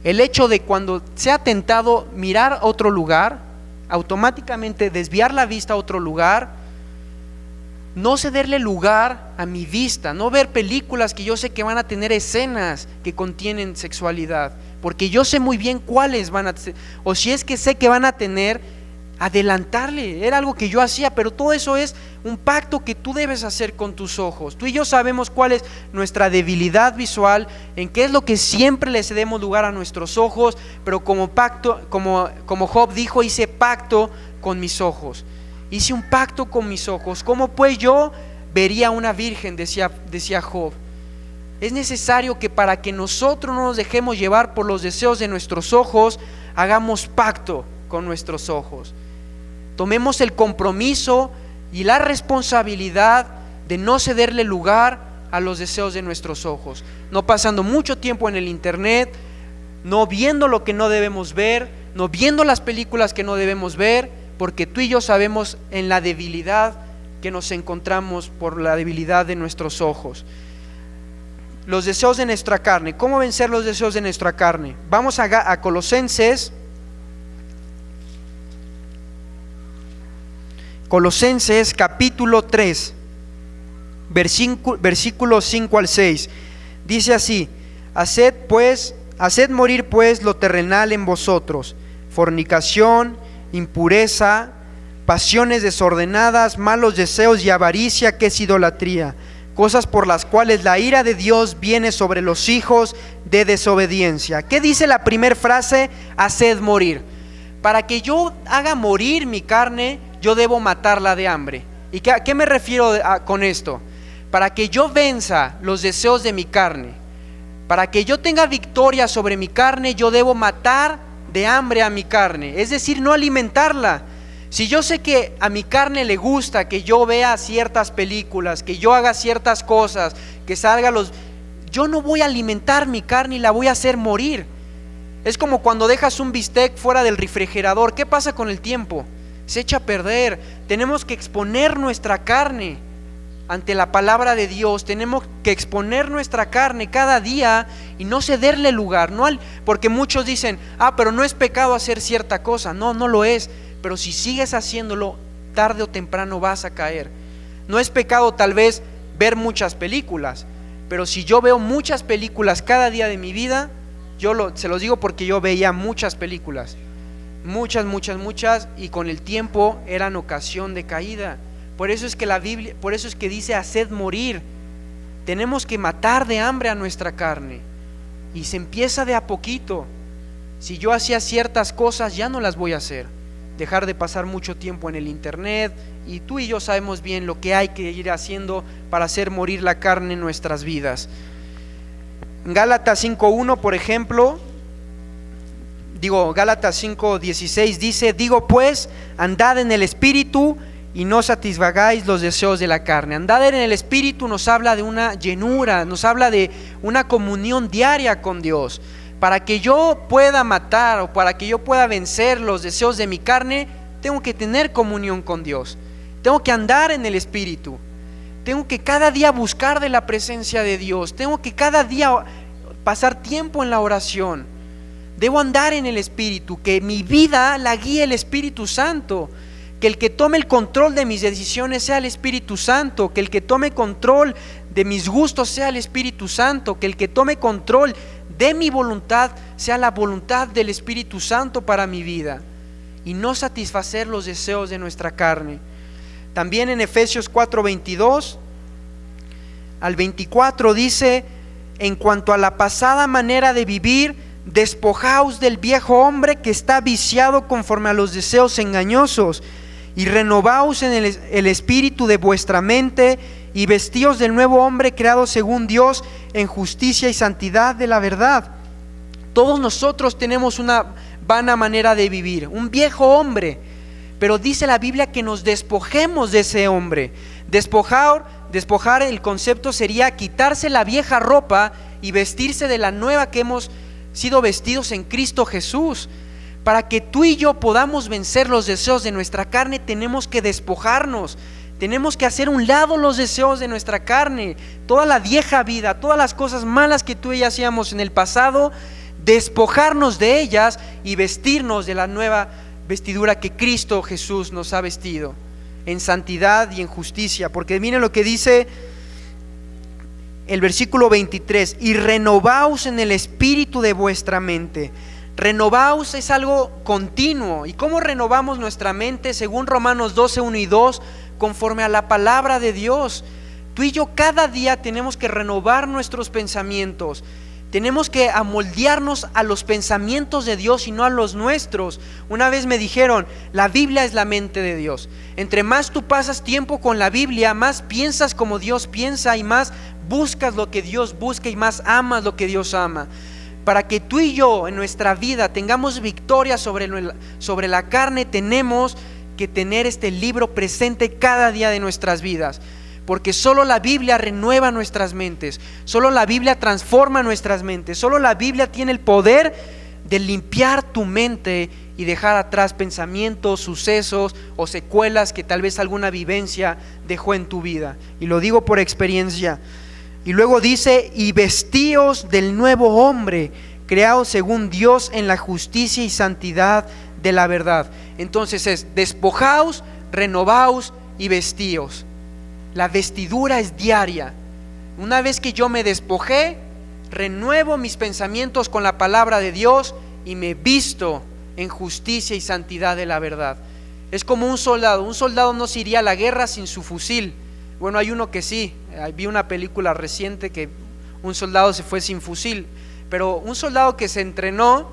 el hecho de cuando sea tentado mirar a otro lugar, automáticamente desviar la vista a otro lugar, no cederle lugar a mi vista, no ver películas que yo sé que van a tener escenas que contienen sexualidad, porque yo sé muy bien cuáles van a tener, o si es que sé que van a tener, adelantarle. Era algo que yo hacía, pero todo eso es un pacto que tú debes hacer con tus ojos. Tú y yo sabemos cuál es nuestra debilidad visual, en qué es lo que siempre le cedemos lugar a nuestros ojos, pero como pacto, como Job dijo, hice pacto con mis ojos. Hice un pacto con mis ojos. ¿Cómo pues yo vería a una virgen? Decía Job. Es necesario que para que nosotros no nos dejemos llevar por los deseos de nuestros ojos, hagamos pacto con nuestros ojos. Tomemos el compromiso y la responsabilidad de no cederle lugar a los deseos de nuestros ojos, no pasando mucho tiempo en el internet, no viendo lo que no debemos ver, no viendo las películas que no debemos ver, porque tú y yo sabemos en la debilidad que nos encontramos por la debilidad de nuestros ojos. Los deseos de nuestra carne. ¿Cómo vencer los deseos de nuestra carne? Vamos a Colosenses. Colosenses capítulo 3, versículos 5 al 6. Dice así: haced morir pues lo terrenal en vosotros: fornicación, impureza, pasiones desordenadas, malos deseos y avaricia, que es idolatría, cosas por las cuales la ira de Dios viene sobre los hijos de desobediencia. ¿Qué dice la primera frase? Haced morir. Para que yo haga morir mi carne, yo debo matarla de hambre. ¿Y a qué me refiero con esto? Para que yo venza los deseos de mi carne, para que yo tenga victoria sobre mi carne, yo debo matar de hambre a mi carne, es decir, no alimentarla. Si yo sé que a mi carne le gusta que yo vea ciertas películas, que yo haga ciertas cosas, que yo no voy a alimentar mi carne y la voy a hacer morir. Es como cuando dejas un bistec fuera del refrigerador. ¿Qué pasa con el tiempo? Se echa a perder. Tenemos que exponer nuestra carne ante la palabra de Dios. Tenemos que exponer nuestra carne cada día y no cederle lugar, porque muchos dicen, pero no es pecado hacer cierta cosa. No, no lo es, pero si sigues haciéndolo, tarde o temprano vas a caer. No es pecado tal vez ver muchas películas, pero si yo veo muchas películas cada día de mi vida, se los digo porque yo veía muchas películas, muchas, y con el tiempo eran ocasión de caída. Por eso es que la Biblia, por eso es que dice haced morir. Tenemos que matar de hambre a nuestra carne, y se empieza de a poquito. Si yo hacía ciertas cosas, ya no las voy a hacer. Dejar de pasar mucho tiempo en el internet, y tú y yo sabemos bien lo que hay que ir haciendo para hacer morir la carne en nuestras vidas. En Gálatas 5:1, por ejemplo, Gálatas 5:16 dice: digo pues, andad en el Espíritu y no satisfagáis los deseos de la carne. Andar en el Espíritu nos habla de una llenura, nos habla de una comunión diaria con Dios. Para que yo pueda matar o para que yo pueda vencer los deseos de mi carne, tengo que tener comunión con Dios. Tengo que andar en el Espíritu. Tengo que cada día buscar de la presencia de Dios. Tengo que cada día pasar tiempo en la oración. Debo andar en el Espíritu, que mi vida la guíe el Espíritu Santo, que el que tome el control de mis decisiones sea el Espíritu Santo, que el que tome control de mis gustos sea el Espíritu Santo, que el que tome control de mi voluntad sea la voluntad del Espíritu Santo para mi vida, y no satisfacer los deseos de nuestra carne. También en Efesios 4:22 al 24 dice: en cuanto a la pasada manera de vivir, despojaos del viejo hombre que está viciado conforme a los deseos engañosos, y renovaos en el espíritu de vuestra mente, y vestíos del nuevo hombre creado según Dios en justicia y santidad de la verdad. Todos nosotros tenemos una vana manera de vivir, un viejo hombre, pero dice la Biblia que nos despojemos de ese hombre. Despojar, el concepto sería quitarse la vieja ropa y vestirse de la nueva que hemos sido vestidos en Cristo Jesús. Para que tú y yo podamos vencer los deseos de nuestra carne, tenemos que despojarnos. Tenemos que hacer a un lado los deseos de nuestra carne, toda la vieja vida, todas las cosas malas que tú y yo hacíamos en el pasado, despojarnos de ellas y vestirnos de la nueva vestidura que Cristo Jesús nos ha vestido. en santidad y en justicia. Porque miren lo que dice el versículo 23: y renovaos en el espíritu de vuestra mente. Renovaos es algo continuo. ¿Y cómo renovamos nuestra mente? Según Romanos 12, 1 y 2, conforme a la palabra de Dios. Tú y yo cada día tenemos que renovar nuestros pensamientos. Tenemos que amoldearnos a los pensamientos de Dios y no a los nuestros. Una vez me dijeron, la Biblia es la mente de Dios. Entre más tú pasas tiempo con la Biblia, más piensas como Dios piensa y más buscas lo que Dios busca y más amas lo que Dios ama. Para que tú y yo en nuestra vida tengamos victoria sobre la carne, tenemos que tener este libro presente cada día de nuestras vidas. Porque solo la Biblia renueva nuestras mentes, solo la Biblia transforma nuestras mentes, solo la Biblia tiene el poder de limpiar tu mente y dejar atrás pensamientos, sucesos o secuelas que tal vez alguna vivencia dejó en tu vida. Y lo digo por experiencia. Y luego dice, y vestíos del nuevo hombre, creado según Dios en la justicia y santidad de la verdad. Entonces es despojaos, renovaos y vestíos. La vestidura es diaria. Una vez que yo me despojé, renuevo mis pensamientos con la palabra de Dios y me visto en justicia y santidad de la verdad. Es como un soldado. Un soldado no se iría a la guerra sin su fusil. Bueno, hay uno que sí. Vi una película reciente que un soldado se fue sin fusil. Pero un soldado que se entrenó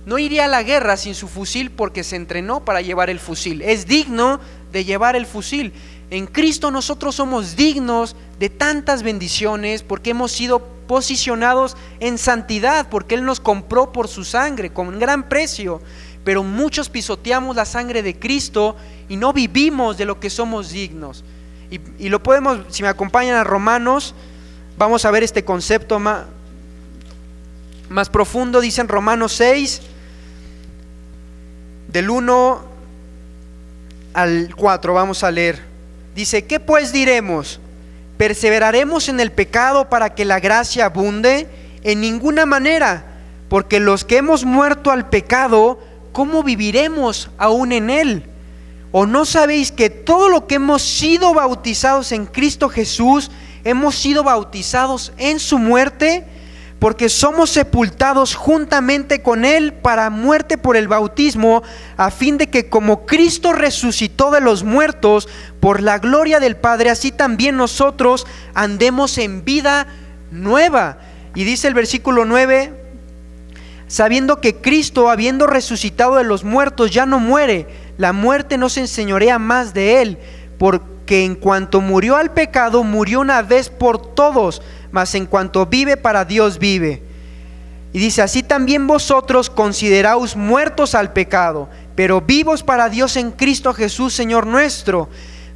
no iría a la guerra sin su fusil porque se entrenó para llevar el fusil. Es digno de llevar el fusil. En Cristo nosotros somos dignos de tantas bendiciones porque hemos sido posicionados en santidad, porque Él nos compró por su sangre con gran precio. Pero muchos pisoteamos la sangre de Cristo y no vivimos de lo que somos dignos. Y lo podemos, si me acompañan a Romanos, vamos a ver este concepto más profundo. Dice en Romanos 6, del 1 al 4, vamos a leer. Dice, ¿qué pues diremos? ¿Perseveraremos en el pecado para que la gracia abunde? En ninguna manera, porque los que hemos muerto al pecado, ¿cómo viviremos aún en él? ¿O no sabéis que todo lo que hemos sido bautizados en Cristo Jesús, hemos sido bautizados en su muerte? Porque somos sepultados juntamente con Él para muerte por el bautismo, a fin de que como Cristo resucitó de los muertos por la gloria del Padre, así también nosotros andemos en vida nueva. Y dice el versículo 9, sabiendo que Cristo, habiendo resucitado de los muertos, ya no muere, la muerte no se enseñorea más de Él, porque en cuanto murió al pecado, murió una vez por todos, mas en cuanto vive, para Dios vive. Y dice, así también vosotros consideraos muertos al pecado, pero vivos para Dios en Cristo Jesús, Señor nuestro.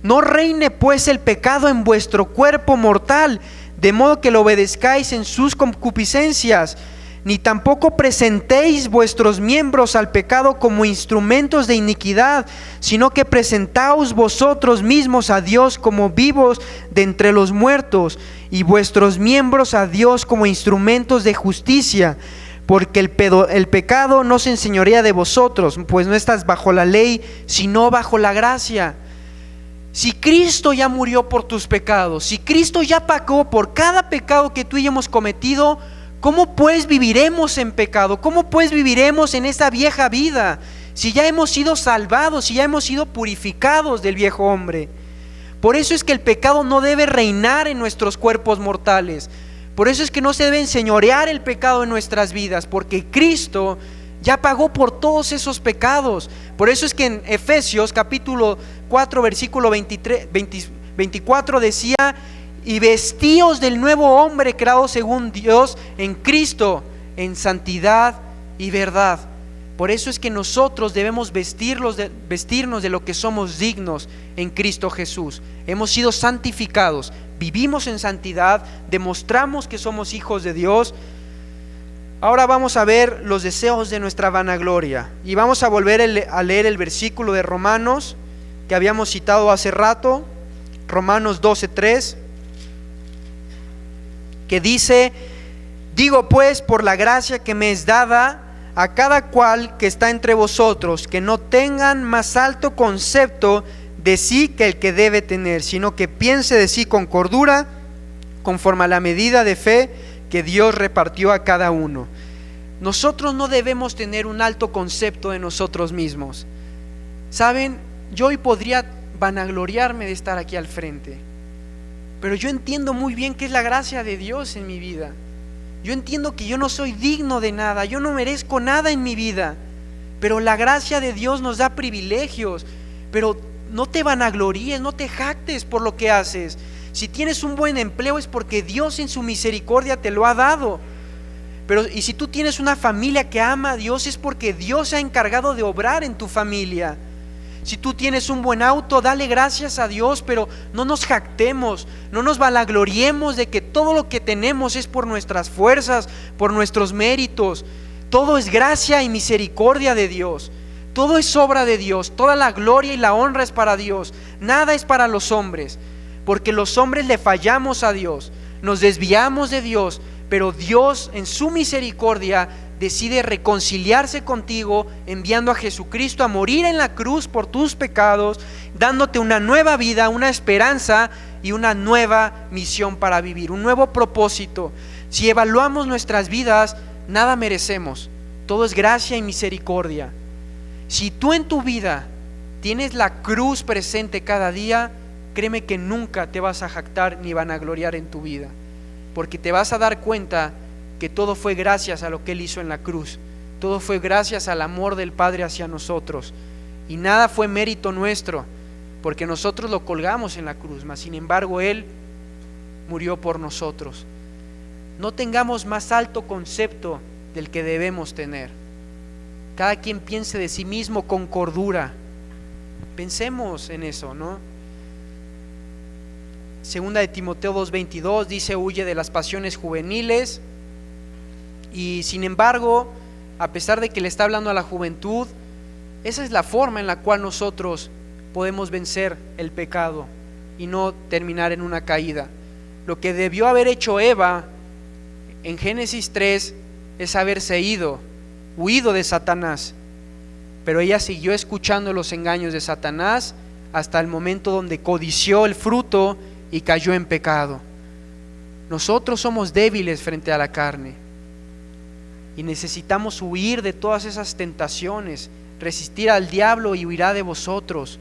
No reine pues el pecado en vuestro cuerpo mortal, de modo que lo obedezcáis en sus concupiscencias, ni tampoco presentéis vuestros miembros al pecado como instrumentos de iniquidad, sino que presentaos vosotros mismos a Dios como vivos de entre los muertos, y vuestros miembros a Dios como instrumentos de justicia, porque el pecado no se enseñorea de vosotros, pues no estás bajo la ley, sino bajo la gracia. Si Cristo ya murió por tus pecados, si Cristo ya pagó por cada pecado que tú y yo hemos cometido, ¿cómo pues viviremos en pecado? ¿Cómo pues viviremos en esa vieja vida? Si ya hemos sido salvados, si ya hemos sido purificados del viejo hombre. Por eso es que el pecado no debe reinar en nuestros cuerpos mortales. Por eso es que no se debe enseñorear el pecado en nuestras vidas, porque Cristo ya pagó por todos esos pecados. Por eso es que en Efesios capítulo 4 versículo 24 decía, y vestíos del nuevo hombre creado según Dios en Cristo, en santidad y verdad. Por eso es que nosotros debemos vestirnos de lo que somos dignos en Cristo Jesús. Hemos sido santificados, vivimos en santidad, demostramos que somos hijos de Dios. Ahora vamos a ver los deseos de nuestra vanagloria y vamos a volver a leer el versículo de Romanos que habíamos citado hace rato, Romanos 12:3, que dice, digo pues por la gracia que me es dada a cada cual que está entre vosotros, que no tengan más alto concepto de sí que el que debe tener, sino que piense de sí con cordura, conforme a la medida de fe que Dios repartió a cada uno. Nosotros no debemos tener un alto concepto de nosotros mismos. Saben, yo hoy podría vanagloriarme de estar aquí al frente, pero yo entiendo muy bien que es la gracia de Dios en mi vida. Yo entiendo que yo no soy digno de nada, yo no merezco nada en mi vida, pero la gracia de Dios nos da privilegios. Pero no te vanaglories, no te jactes por lo que haces. Si tienes un buen empleo es porque Dios en su misericordia te lo ha dado. Y si tú tienes una familia que ama a Dios, es porque Dios se ha encargado de obrar en tu familia. Si tú tienes un buen auto, dale gracias a Dios, pero no nos jactemos, no nos vanagloriemos de que todo lo que tenemos es por nuestras fuerzas, por nuestros méritos. Todo es gracia y misericordia de Dios. Todo es obra de Dios. Toda la gloria y la honra es para Dios. Nada es para los hombres, porque los hombres le fallamos a Dios, nos desviamos de Dios, pero Dios en su misericordia decide reconciliarse contigo, enviando a Jesucristo a morir en la cruz por tus pecados, dándote una nueva vida, una esperanza y una nueva misión para vivir, un nuevo propósito. Si evaluamos nuestras vidas, nada merecemos, todo es gracia y misericordia. Si tú en tu vida tienes la cruz presente cada día, créeme que nunca te vas a jactar ni vanagloriar en tu vida, porque te vas a dar cuenta que todo fue gracias a lo que Él hizo en la cruz. Todo fue gracias al amor del Padre hacia nosotros, y nada fue mérito nuestro, porque nosotros lo colgamos en la cruz, mas sin embargo Él murió por nosotros. No tengamos más alto concepto del que debemos tener. Cada quien piense de sí mismo con cordura. Pensemos en eso, ¿no? Segunda de Timoteo 2:22 dice: huye de las pasiones juveniles. Y sin embargo, a pesar de que le está hablando a la juventud, esa es la forma en la cual nosotros podemos vencer el pecado y no terminar en una caída. Lo que debió haber hecho Eva en Génesis 3 es haberse huido de Satanás, pero ella siguió escuchando los engaños de Satanás hasta el momento donde codició el fruto y cayó en pecado. Nosotros somos débiles frente a la carne y necesitamos huir de todas esas tentaciones, resistir al diablo y huirá de vosotros.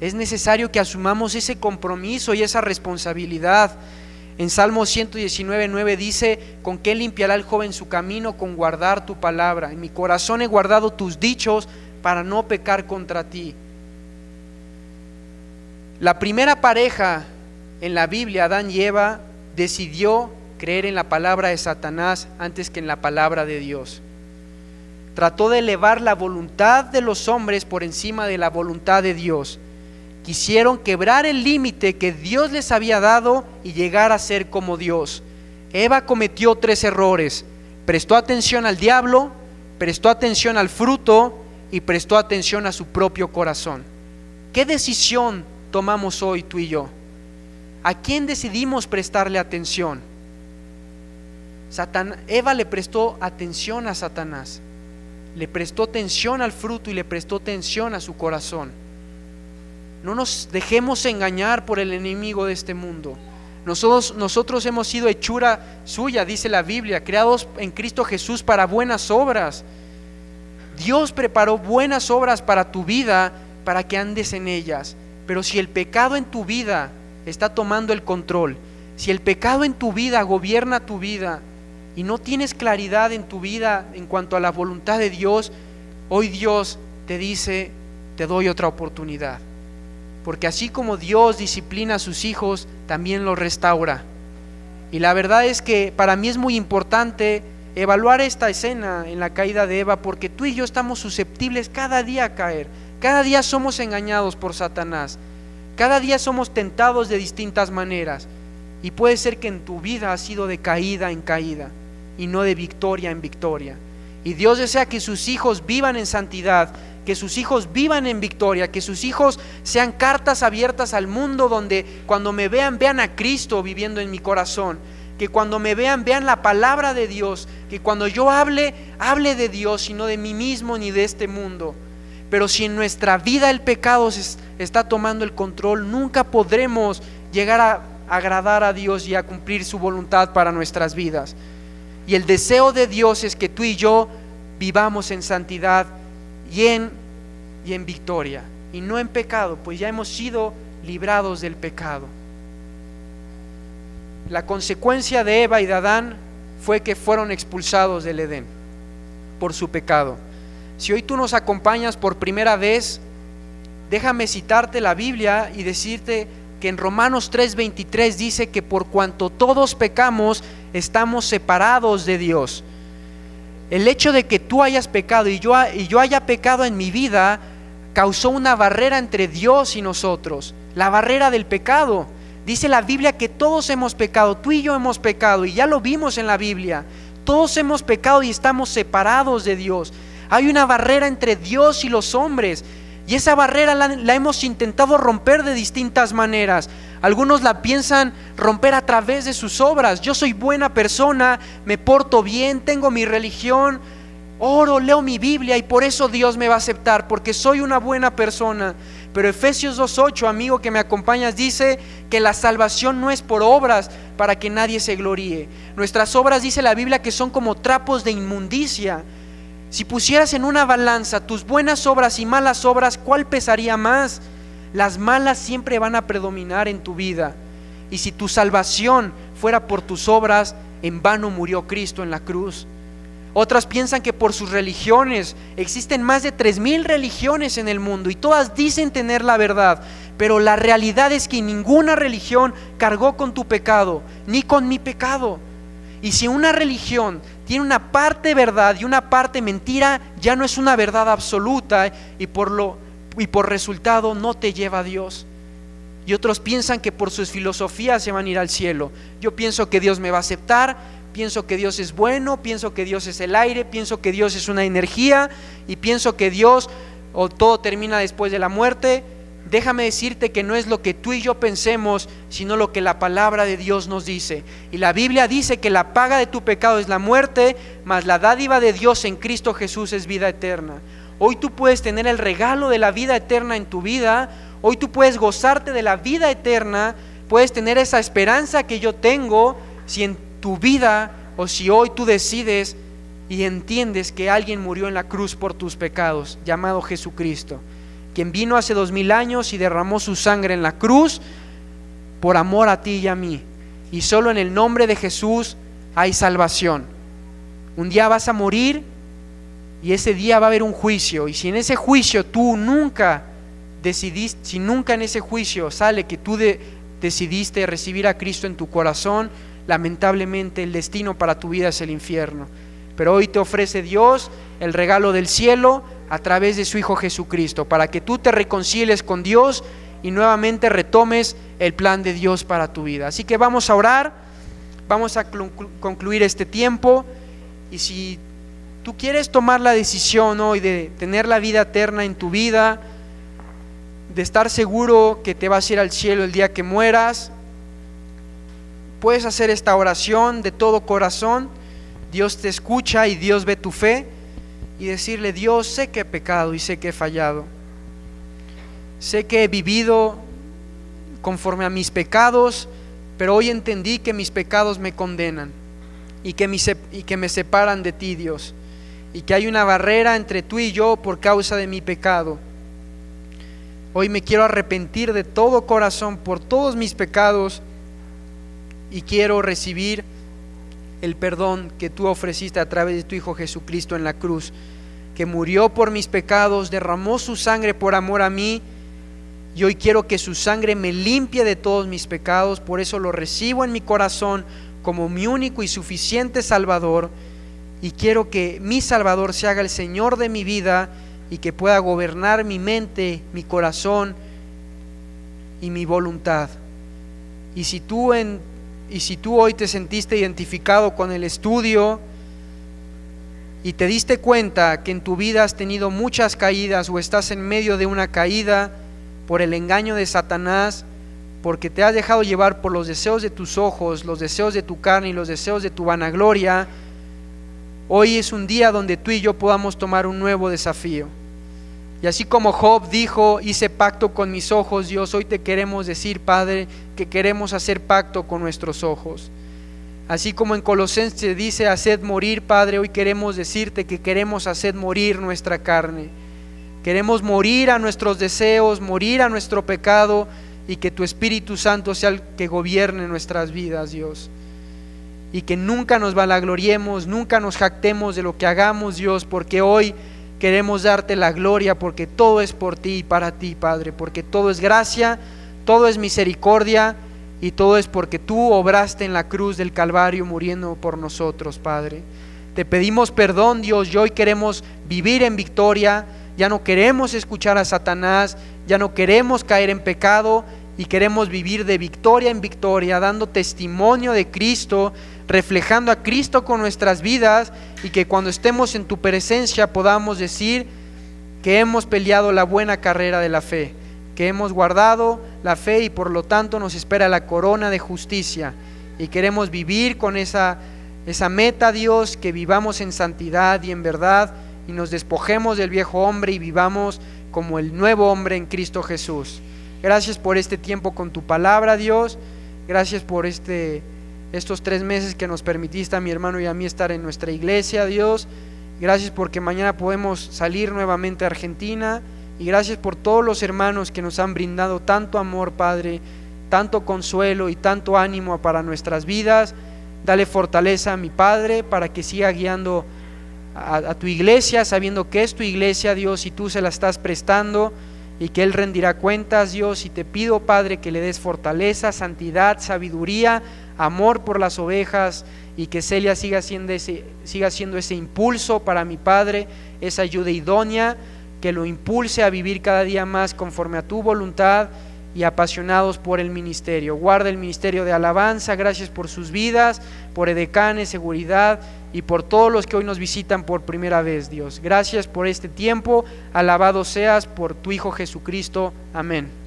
Es necesario que asumamos ese compromiso y esa responsabilidad. En Salmo 119:9 dice: ¿con qué limpiará el joven su camino? Con guardar tu palabra. En mi corazón he guardado tus dichos para no pecar contra ti. La primera pareja en la Biblia, Adán y Eva, decidió creer en la palabra de Satanás antes que en la palabra de Dios. Trató de elevar la voluntad de los hombres por encima de la voluntad de Dios. Quisieron quebrar el límite que Dios les había dado y llegar a ser como Dios. Eva cometió 3 errores: prestó atención al diablo, prestó atención al fruto y prestó atención a su propio corazón. ¿Qué decisión tomamos hoy tú y yo? ¿A quién decidimos prestarle atención? Eva le prestó atención a Satanás, le prestó atención al fruto y le prestó atención a su corazón. No nos dejemos engañar por el enemigo de este mundo. Nosotros hemos sido hechura suya, dice la Biblia, creados en Cristo Jesús para buenas obras. Dios preparó buenas obras para tu vida, para que andes en ellas. Pero si el pecado en tu vida está tomando el control, si el pecado en tu vida gobierna tu vida y no tienes claridad en tu vida en cuanto a la voluntad de Dios, hoy Dios te dice: te doy otra oportunidad. Porque así como Dios disciplina a sus hijos, también los restaura. Y la verdad es que para mí es muy importante evaluar esta escena en la caída de Eva, porque tú y yo estamos susceptibles cada día a caer. Cada día somos engañados por Satanás. Cada día somos tentados de distintas maneras. Y puede ser que en tu vida ha sido de caída en caída y no de victoria en victoria. Y Dios desea que sus hijos vivan en santidad, que sus hijos vivan en victoria, que sus hijos sean cartas abiertas al mundo, donde cuando me vean, vean a Cristo viviendo en mi corazón, que cuando me vean, vean la palabra de Dios, que cuando yo hable de Dios y no de mí mismo ni de este mundo. Pero si en nuestra vida el pecado está tomando el control, nunca podremos llegar a agradar a Dios y a cumplir su voluntad para nuestras vidas. Y el deseo de Dios es que tú y yo vivamos en santidad y en victoria, y no en pecado, pues ya hemos sido librados del pecado. La consecuencia de Eva y de Adán fue que fueron expulsados del Edén por su pecado. Si hoy tú nos acompañas por primera vez, déjame citarte la Biblia y decirte que en Romanos 3:23 dice que por cuanto todos pecamos, estamos separados de Dios. El hecho de que tú hayas pecado y yo haya pecado en mi vida causó una barrera entre Dios y nosotros, la barrera del pecado. Dice la Biblia que todos hemos pecado, tú y yo hemos pecado, y ya lo vimos en la Biblia. Todos hemos pecado y estamos separados de Dios. Hay una barrera entre Dios y los hombres, y esa barrera la hemos intentado romper de distintas maneras. Algunos la piensan romper a través de sus obras. Yo soy buena persona, me porto bien, tengo mi religión, oro, leo mi Biblia y por eso Dios me va a aceptar, porque soy una buena persona. Pero Efesios 2:8, amigo que me acompañas, dice que la salvación no es por obras para que nadie se gloríe. Nuestras obras, dice la Biblia, que son como trapos de inmundicia. Si pusieras en una balanza tus buenas obras y malas obras, ¿cuál pesaría más? Las malas siempre van a predominar en tu vida. Y si tu salvación fuera por tus obras, en vano murió Cristo en la cruz. Otras piensan que por sus religiones, existen más de 3,000 religiones en el mundo y todas dicen tener la verdad, pero la realidad es que ninguna religión cargó con tu pecado, ni con mi pecado. Y si una religión tiene una parte verdad y una parte mentira, ya no es una verdad absoluta y por resultado no te lleva a Dios. Y otros piensan que por sus filosofías se van a ir al cielo. Yo pienso que Dios me va a aceptar, pienso que Dios es bueno, pienso que Dios es el aire, pienso que Dios es una energía y pienso que Dios o todo termina después de la muerte. Déjame decirte que no es lo que tú y yo pensemos, sino lo que la palabra de Dios nos dice. Y la Biblia dice que la paga de tu pecado es la muerte, mas la dádiva de Dios en Cristo Jesús es vida eterna. Hoy tú puedes tener el regalo de la vida eterna en tu vida. Hoy tú puedes gozarte de la vida eterna, puedes tener esa esperanza que yo tengo si en tu vida o si hoy tú decides y entiendes que alguien murió en la cruz por tus pecados, llamado Jesucristo, quien vino hace 2000 años y derramó su sangre en la cruz por amor a ti y a mí. Y solo en el nombre de Jesús hay salvación. Un día vas a morir y ese día va a haber un juicio, y si en ese juicio tú nunca decidiste, si nunca en ese juicio sale que tú decidiste recibir a Cristo en tu corazón, lamentablemente el destino para tu vida es el infierno. Pero hoy te ofrece Dios el regalo del cielo a través de su Hijo Jesucristo, para que tú te reconcilies con Dios y nuevamente retomes el plan de Dios para tu vida. Así que vamos a orar, vamos a concluir este tiempo, y si tú quieres tomar la decisión hoy de tener la vida eterna en tu vida, de estar seguro que te vas a ir al cielo el día que mueras, puedes hacer esta oración de todo corazón. Dios te escucha y Dios ve tu fe, y decirle: Dios, sé que he pecado y sé que he fallado, sé que he vivido conforme a mis pecados, pero hoy entendí que mis pecados me condenan y que me separan de ti, Dios, y que hay una barrera entre tú y yo por causa de mi pecado. Hoy me quiero arrepentir de todo corazón por todos mis pecados y quiero recibir el perdón que tú ofreciste a través de tu Hijo Jesucristo en la cruz, que murió por mis pecados, derramó su sangre por amor a mí, y hoy quiero que su sangre me limpie de todos mis pecados. Por eso lo recibo en mi corazón como mi único y suficiente Salvador, y quiero que mi Salvador se haga el Señor de mi vida y que pueda gobernar mi mente, mi corazón y mi voluntad. Y si tú hoy te sentiste identificado con el estudio y te diste cuenta que en tu vida has tenido muchas caídas o estás en medio de una caída por el engaño de Satanás, porque te has dejado llevar por los deseos de tus ojos, los deseos de tu carne y los deseos de tu vanagloria, hoy es un día donde tú y yo podamos tomar un nuevo desafío. Y así como Job dijo, hice pacto con mis ojos, Dios, hoy te queremos decir, Padre, que queremos hacer pacto con nuestros ojos. Así como en Colosenses dice, haced morir, Padre, hoy queremos decirte que queremos hacer morir nuestra carne. Queremos morir a nuestros deseos, morir a nuestro pecado, y que tu Espíritu Santo sea el que gobierne nuestras vidas, Dios. Y que nunca nos vanagloriemos, nunca nos jactemos de lo que hagamos, Dios, porque hoy queremos darte la gloria, porque todo es por ti y para ti, Padre, porque todo es gracia, todo es misericordia, y todo es porque tú obraste en la cruz del Calvario muriendo por nosotros, Padre. Te pedimos perdón, Dios, y hoy queremos vivir en victoria. Ya no queremos escuchar a Satanás, ya no queremos caer en pecado, y queremos vivir de victoria en victoria, dando testimonio de Cristo, reflejando a Cristo con nuestras vidas, y que cuando estemos en tu presencia podamos decir que hemos peleado la buena carrera de la fe, que hemos guardado la fe y por lo tanto nos espera la corona de justicia, y queremos vivir con esa meta, Dios, que vivamos en santidad y en verdad, y nos despojemos del viejo hombre y vivamos como el nuevo hombre en Cristo Jesús. Gracias por este tiempo con tu palabra, Dios. Gracias por estos 3 meses que nos permitiste a mi hermano y a mí estar en nuestra iglesia, Dios. Gracias porque mañana podemos salir nuevamente a Argentina, y gracias por todos los hermanos que nos han brindado tanto amor, Padre, tanto consuelo y tanto ánimo para nuestras vidas. Dale fortaleza a mi Padre para que siga guiando a tu iglesia, sabiendo que es tu iglesia, Dios, y tú se la estás prestando, y que Él rendirá cuentas, Dios. Y te pido, Padre, que le des fortaleza, santidad, sabiduría, amor por las ovejas, y que Celia siga siendo ese impulso para mi Padre, esa ayuda idónea que lo impulse a vivir cada día más conforme a tu voluntad y apasionados por el ministerio. Guarda el ministerio de alabanza, gracias por sus vidas, por edecanes, seguridad, y por todos los que hoy nos visitan por primera vez, Dios. Gracias por este tiempo, alabado seas por tu Hijo Jesucristo. Amén.